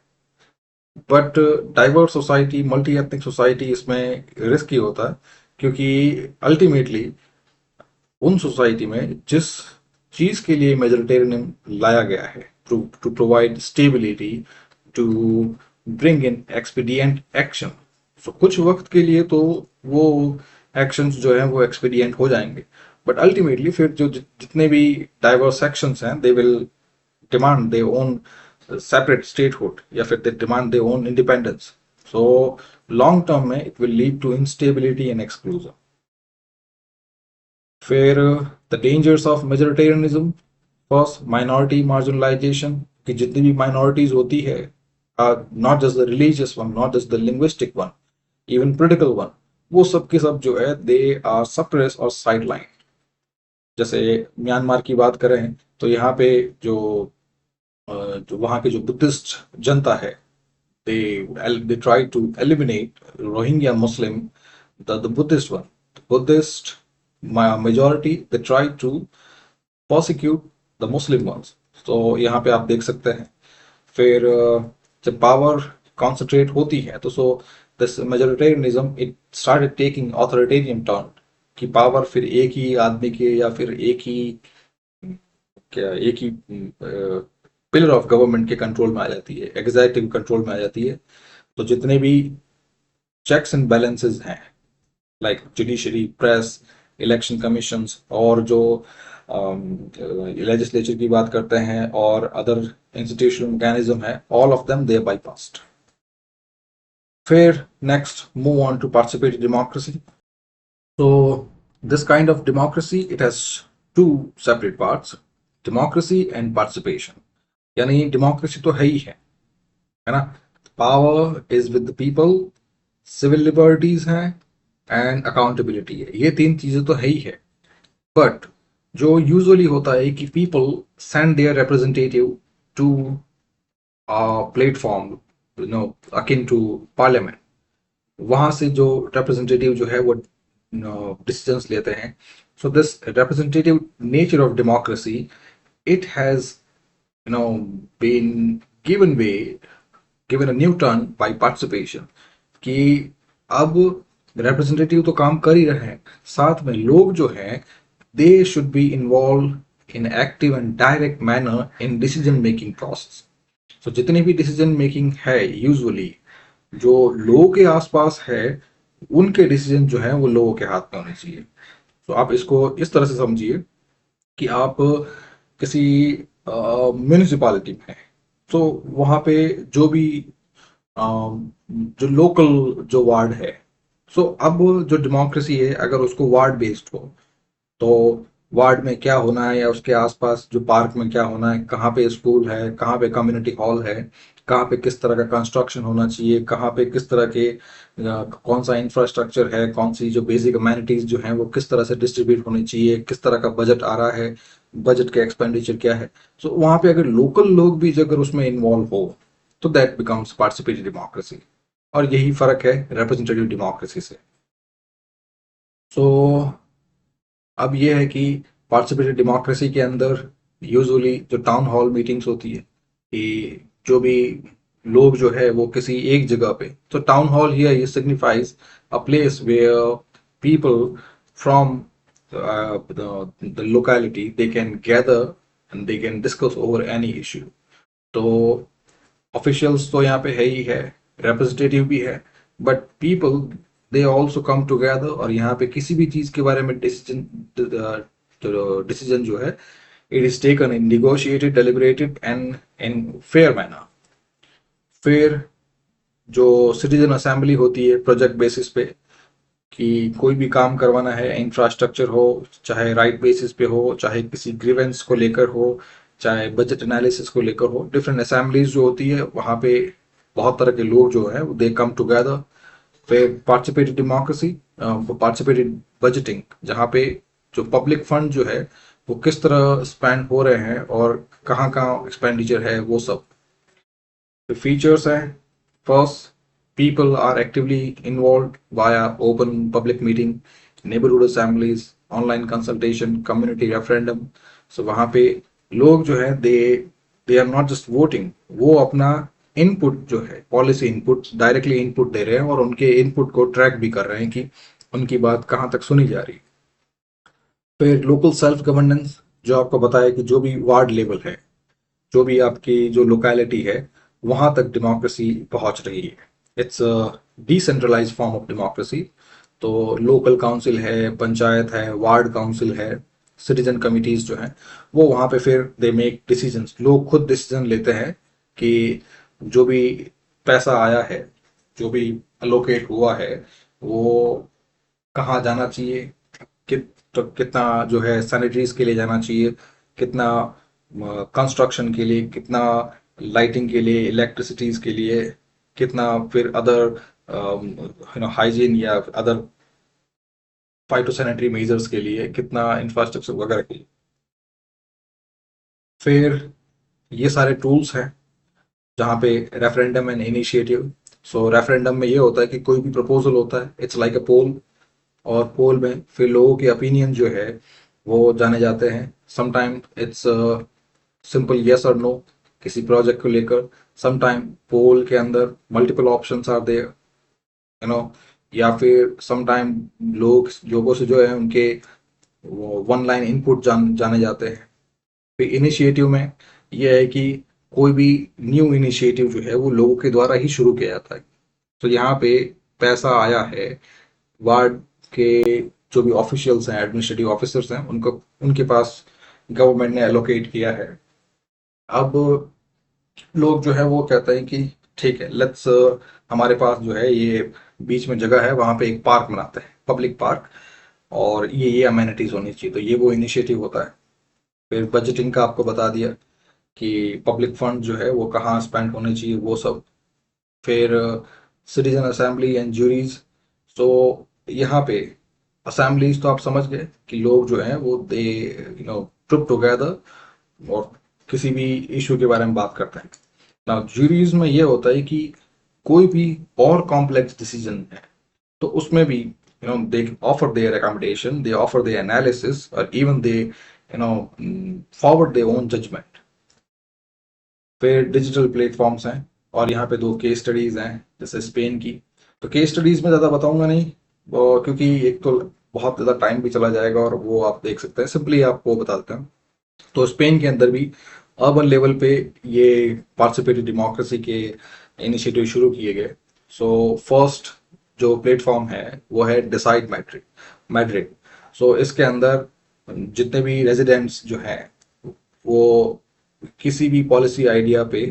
But diverse society, multi ethnic society इसमें रिस्की होता है, क्योंकि अल्टीमेटली उन सोसाइटी में जिस चीज के लिए मेजोरिटेरियनिज्म लाया गया है, to to provide stability, to bring in expedient action, so कुछ वक्त के लिए तो वो एक्शंस जो है वो एक्सपीडिएंट हो जाएंगे, बट अल्टीमेटली फिर जो जितने भी डाइवर्स सेक्शंस हैं they will demand they own separate statehood, या फिर they demand they own independence. So long term में it will lead to instability and exclusion. फिर the dangers of majoritarianism, first minority marginalization, कि जितनी भी minorities होती है, not just the religious one, not just the linguistic one, even political one, वो सब के सब जो है दे आर सप्रेस और साइडलाइन। जैसे म्यांमार की बात करें तो यहाँ पे जो वहाँ के जो बुद्धिस्ट जनता है, they try to eliminate Rohingya Muslim, the Buddhist one, the Buddhist majority, they try to persecute the Muslim ones। तो यहाँ पे आप देख सकते हैं। फिर जब पावर कॉन्सेंट्रेट होती है तो this majoritarianism it started taking authoritarian turn, कि पावर फिर एक ही आदमी के या फिर एक ही पिलर ऑफ गवर्नमेंट के कंट्रोल में आ जाती है, एग्जीक्यूटिव कंट्रोल में आ जाती है। तो जितने भी चेक्स एंड बैलेंसेस हैं, like judiciary, press, election commissions, और जो लेजिस्लेचर की बात करते हैं और अदर इंस्टीट्यूशनल मैकेनिज्म है, all of them they are bypassed. फिर next move on to participatory democracy. So this kind of democracy, it has two separate parts, democracy and participation। यानी डेमोक्रेसी तो है ही है ना, power is with the people, civil liberties हैं and accountability है, ये तीन चीजें तो है ही है। बट जो यूजुअली होता है कि people send their representative to platform akin to parliament, वहां से जो रिप्रेजेंटेटिव जो है वो डिसीजंस लेते हैं। So this representative nature of democracy, it has been given way, given a new turn by participation, कि अब रिप्रेजेंटेटिव तो काम कर ही रहे हैं, साथ में लोग जो हैं they should be involve in active and direct manner in decision making process. So जितनी भी डिसीजन मेकिंग है यूजुअली जो लोगों के आसपास है, उनके डिसीजन जो है वो लोगों के हाथ में होने चाहिए। तो आप इसको इस तरह से समझिए कि आप किसी म्यूनिसिपालिटी में है, तो वहाँ पे जो भी जो लोकल जो वार्ड है, सो अब जो डेमोक्रेसी है अगर उसको वार्ड बेस्ड हो, तो वार्ड में क्या होना है या उसके आसपास जो पार्क में क्या होना है, कहाँ पे स्कूल है, कहाँ पे कम्युनिटी हॉल है, कहाँ पे किस तरह का कंस्ट्रक्शन होना चाहिए, कहाँ पे किस तरह के कौन सा इंफ्रास्ट्रक्चर है, कौन सी जो बेसिक अमेनिटीज जो हैं वो किस तरह से डिस्ट्रीब्यूट होनी चाहिए, किस तरह का बजट आ रहा है, बजट का एक्सपेंडिचर क्या है। सो वहाँ पे अगर लोकल लोग भी अगर उसमें इन्वॉल्व हो तो दैट बिकम्स पार्टिसिपेटरी डेमोक्रेसी, और यही फर्क है रिप्रेजेंटेटिव डेमोक्रेसी से। सो अब ये है कि पार्टिसिपेटरी डेमोक्रेसी के अंदर यूजुअली जो टाउन हॉल मीटिंग्स होती है, कि जो भी लोग जो है वो किसी एक जगह पे, तो टाउन हॉल हियर ये signifies a place where people from the locality they can gather and they can discuss over any issue। तो ऑफिशियल्स तो यहाँ पे है ही है, रिप्रेजेंटेटिव भी है, but people they also come together, और यहाँ पे किसी भी चीज के बारे में डिसीजन जो है, it is taken in negotiated, deliberated and in fair manner. फिर जो सिटीजन असेंबली होती है प्रोजेक्ट बेसिस पे, कि कोई भी काम करवाना है, इंफ्रास्ट्रक्चर हो, चाहे राइट बेसिस पे हो, चाहे किसी ग्रीवेंस को लेकर हो, चाहे बजट एनालिसिस को लेकर हो, डिफरेंट असेंबलीज जो होती है वहाँ पे बहुत तरह के लोग जो है दे कम टुगेदर। फिर पार्टिसिपेटिव डेमोक्रेसी, पार्टिसिपेटिव बजटिंग, जहाँ पे जो पब्लिक फंड जो है वो किस तरह स्पेंड हो रहे हैं और कहाँ कहाँ एक्सपेंडिचर है वो सब। The features हैं, first, people are actively involved via open public meeting, neighborhood assemblies, online consultation, community referendum. So वहाँ पे लोग जो है they are not just voting, वो अपना इनपुट जो है, पॉलिसी इनपुट, डायरेक्टली इनपुट दे रहे हैं और उनके इनपुट को ट्रैक भी कर रहे हैं कि उनकी बात कहाँ तक सुनी जा रही है। फिर लोकल सेल्फ गवर्नेंस, जो आपको बताया कि जो भी वार्ड लेवल है, जो भी आपकी जो लोकेलिटी है, वहां तक डेमोक्रेसी पहुंच रही है। It's a decentralize form of democracy. तो लोकल काउंसिल है, पंचायत है, वार्ड काउंसिल है, सिटीजन कमिटीज जो हैं, वो वहां पे फिर दे मेक डिसीजंस, लोग खुद डिसीजन लेते हैं कि जो भी पैसा आया है, जो भी अलोकेट हुआ है, वो कहाँ जाना चाहिए, तो कितना जो है सैनिटरीज के लिए जाना चाहिए, कितना कंस्ट्रक्शन के लिए, कितना लाइटिंग के लिए, इलेक्ट्रिसिटीज के लिए, कितना फिर अदर हाइजीन या अदर फाइटोसैनिटरी मेजर्स के लिए, कितना इंफ्रास्ट्रक्चर वगैरह के लिए। फिर ये सारे टूल्स हैं जहाँ पे referendum and initiative. So referendum में ये होता है कि कोई भी प्रपोजल होता है, इट्स लाइक अ पोल, और पोल में फिर लोगों के ओपिनियन जो है वो जाने जाते हैं। समटाइम इट्स सिंपल यस और नो किसी प्रोजेक्ट को लेकर, समटाइम पोल के अंदर multiple options are there, no, या फिर समटाइम लोगों से जो है उनके वन लाइन इनपुट जाने जाते हैं। फिर इनिशिएटिव में यह है कि कोई भी न्यू इनिशिएटिव जो है वो लोगों के द्वारा ही शुरू किया जाता है। तो यहाँ पे पैसा आया है, वार्ड के जो भी ऑफिशियल्स हैं, एडमिनिस्ट्रेटिव ऑफिसर्स हैं, उनको उनके पास गवर्नमेंट ने एलोकेट किया है। अब लोग जो है वो कहते हैं कि ठीक है, लेट्स, हमारे पास जो है ये बीच में जगह है, वहां पे एक पार्क बनाते हैं, पब्लिक पार्क, और ये अमेनिटीज होनी चाहिए। तो ये वो इनिशिएटिव होता है। फिर बजटिंग का आपको बता दिया कि पब्लिक फंड जो है वो कहाँ स्पेंड होने चाहिए, वो सब। फिर सिटीजन असेंबली एंड ज्यूरीज। तो यहाँ पे असेंबलीज तो आप समझ गए कि लोग जो हैं वो दे ट्रुप टुगेदर और किसी भी इशू के बारे में बात करते हैं। नाउ ज्यूरीज में ये होता है कि कोई भी और कॉम्प्लेक्स डिसीजन है तो उसमें भी they offer their accommodation, they offer their analysis, और even they forward their own judgement. फिर डिजिटल प्लेटफॉर्म्स हैं, और यहाँ पे दो केस स्टडीज हैं जैसे स्पेन की। तो केस स्टडीज में ज़्यादा बताऊंगा नहीं, क्योंकि एक तो बहुत ज़्यादा टाइम भी चला जाएगा, और वो आप देख सकते हैं, सिंपली आपको बता देते हैं। तो स्पेन के अंदर भी अर्बन लेवल पे ये पार्टिसिपेटरी डेमोक्रेसी के इनिशिएटिव शुरू किए गए। सो फर्स्ट जो प्लेटफॉर्म है वो है डिसाइड मैट्रिक मैड्रिड। सो इसके अंदर जितने भी रेजिडेंट्स जो हैं वो किसी भी पॉलिसी आइडिया पे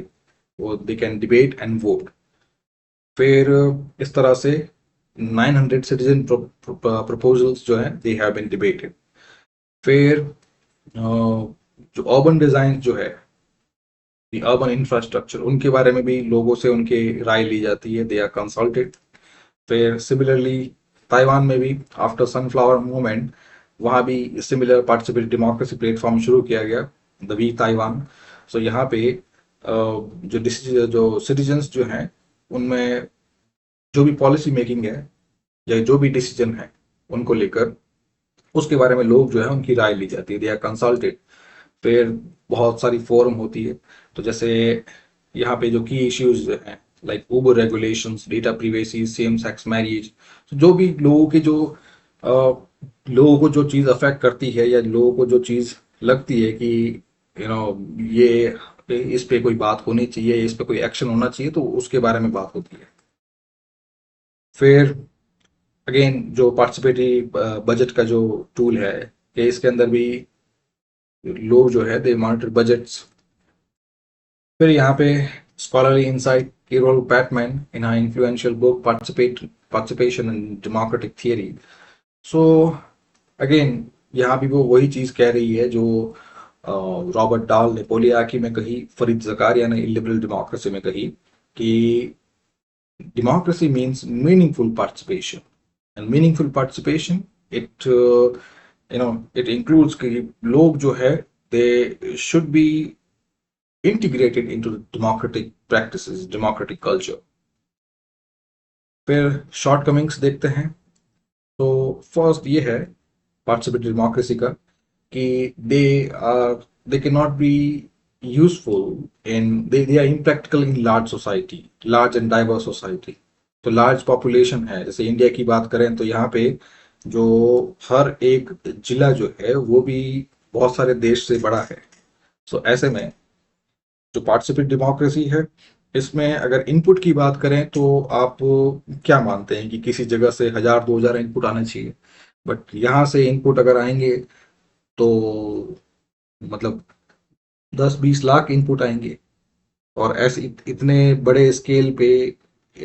वो they can debate and vote. फिर इस तरह से 900 सिटीजन प्रपोजल्स जो हैं दे हैव बीन डिबेटेड। फिर जो अर्बन डिजाइन जो है, अर्बन इंफ्रास्ट्रक्चर, उनके बारे में भी लोगों से उनके राय ली जाती है, दे आर कंसल्टेड। फिर सिमिलरली ताइवान में भी आफ्टर सनफ्लावर मूवमेंट वहाँ भी सिमिलर पार्टिसिपेटरी डेमोक्रेसी प्लेटफॉर्म शुरू किया गया, द वी ताइवान। सो यहाँ पे जो सिटीजन्स जो हैं उनमें जो भी पॉलिसी मेकिंग है या जो भी डिसीजन है उनको लेकर, उसके बारे में लोग जो है उनकी राय ली जाती है, दे आर कंसल्टेड। फिर बहुत सारी फोरम होती है। तो जैसे यहाँ पे जो की इश्यूज हैं, like Uber regulations, data privacy, same sex marriage, तो जो भी लोगों के जो लोगों को जो चीज़ अफेक्ट करती है, या लोगों को जो चीज़ लगती है कि ये इस पे कोई बात होनी चाहिए, इस पे कोई एक्शन होना चाहिए, तो उसके बारे में बात होती है। फिर अगेन जो पार्टिसिपेटरी बजट का जो टूल है, कि इसके अंदर भी लोग जो है दे मॉनिटर बजट्स। फिर यहाँ पे scholarly insight, Carole Pateman in her influential book participation in democratic theory. So again यहाँ भी वो वही चीज कह रही है जो रॉबर्ट डाल ने पोलियाकी में कही, फरीद ज़कारिया ने इलिबरल डेमोक्रेसी में कही, कि democracy means meaningful participation, and meaningful participation it it includes कि लोग जो है they should be integrated into democratic practices, democratic culture. फिर शॉर्टकमिंग्स देखते हैं। तो फर्स्ट ये है पार्टिसिपेटरी डेमोक्रेसी का कि are they can not be useful in they are impractical in large society, large and diverse society. तो लार्ज पॉपुलेशन है, जैसे इंडिया की बात करें तो यहाँ पे जो हर एक जिला जो है वो भी बहुत सारे देश से बड़ा है। सो ऐसे में जो पार्टिसिपेट डेमोक्रेसी है, इसमें अगर इनपुट की बात करें तो आप क्या मानते हैं कि किसी जगह से 1000-2000 इनपुट आने चाहिए, बट यहाँ से इनपुट अगर आएंगे तो मतलब 10-20 लाख इनपुट आएंगे, और ऐसे इतने बड़े स्केल पे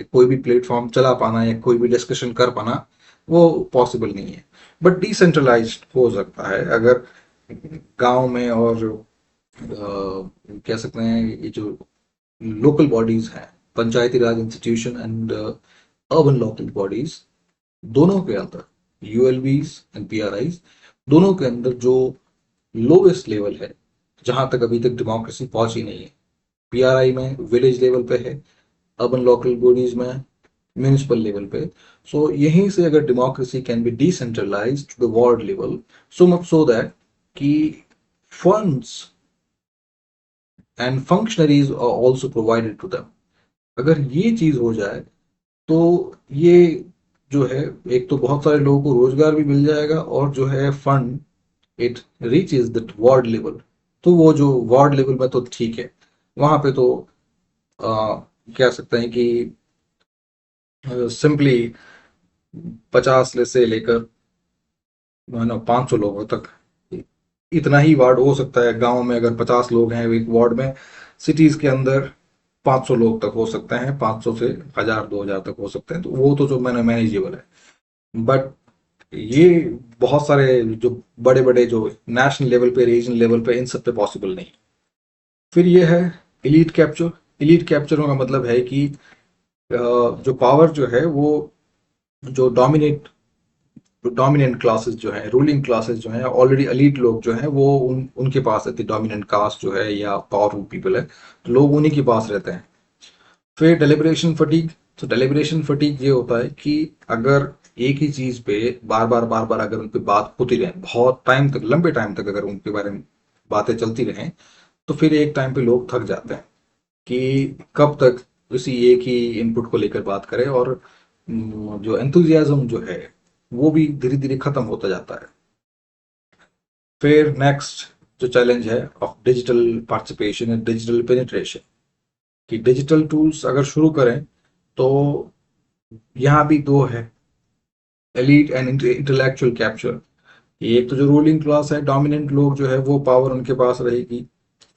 कोई भी प्लेटफॉर्म चला पाना या कोई भी डिस्कशन कर पाना वो पॉसिबल नहीं है। बट डिसेंट्रलाइज हो सकता है अगर गांव में, और कह सकते हैं ये जो लोकल बॉडीज हैं, Panchayati Raj institution and urban local bodies, दोनों के अंदर यूएलबीज एंड पीआरआईज, दोनों के अंदर जो लोवेस्ट लेवल है जहां तक अभी तक डेमोक्रेसी पहुंची नहीं है, पीआरआई में विलेज लेवल पे है, अर्बन लोकल बॉडीज में म्यूनिसिपल लेवल पे। सो यहीं से अगर democracy can be decentralized to the ward level, so much so that कि funds and functionaries are also provided to them. अगर ये चीज हो जाए तो ये जो है, एक तो बहुत सारे लोगों को रोजगार भी मिल जाएगा, और जो है fund it reaches that ward level. तो वो जो वार्ड लेवल में तो ठीक है, वहां पे तो कह सकते हैं कि सिंपली 50 से लेकर 500 लोगों तक, इतना ही वार्ड हो सकता है। गांव में अगर 50 लोग हैं एक वार्ड में, सिटीज के अंदर 500 लोग तक हो सकते हैं, 500 से 1000-2000 तक हो सकते हैं। तो वो तो जो मैंने मैनेजेबल है, बट ये बहुत सारे जो बड़े बड़े जो नेशनल लेवल पे, रीजनल लेवल पे, इन सब पे पॉसिबल नहीं। फिर ये है इलीट कैप्चर। इलीट कैप्चर का मतलब है कि जो पावर जो है वो जो डोमिनेंट क्लासेस जो है, रूलिंग क्लासेस जो है, ऑलरेडी एलीट लोग जो है वो उनके पास रहती, डोमिनेंट कास्ट जो है या पावरफुल पीपल है, तो लोग उन्हीं के पास रहते हैं। फिर डेलिब्रेशन फटीग। तो डेलिब्रेशन फटीग ये होता है कि अगर एक ही चीज पे बार बार अगर उन पे बात होती रहे, बहुत टाइम तक, लंबे टाइम तक अगर उनके बारे में बातें चलती रहें, तो फिर एक टाइम पे लोग थक जाते हैं कि कब तक उसी एक ही इनपुट को लेकर बात करें, और जो एंथुजियाज्म जो है वो भी धीरे धीरे खत्म होता जाता है। फिर नेक्स्ट जो चैलेंज है of digital participation and digital penetration, कि डिजिटल टूल्स अगर शुरू करें तो यहाँ भी दो है, एलीट एंड इंटेलेक्चुअल कैप्चर। एक तो जो रूलिंग क्लास है, डोमिनेंट लोग जो है वो पावर उनके पास रहेगी।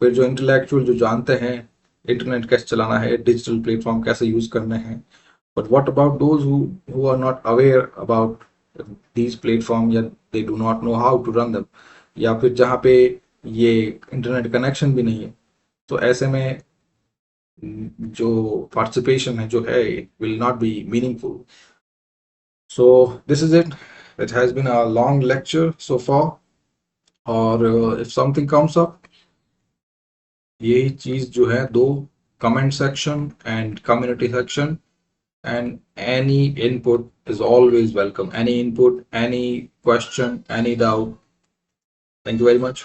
फिर जो इंटेलेक्चुअल जो जानते हैं इंटरनेट कैसे चलाना है, डिजिटल प्लेटफॉर्म कैसे यूज करने हैं, but what about those who are not aware about these platform, या they do not know how to run them, या फिर जहाँ पे ये इंटरनेट कनेक्शन भी नहीं है, तो ऐसे में जो पार्टिसिपेशन है जो है, it will not be meaningful. So this is it. It has been a long lecture so far. और if something comes up, यही चीज जो है दो, comment section and community section, and any input is always welcome. Any input, any question, any doubt. Thank you very much.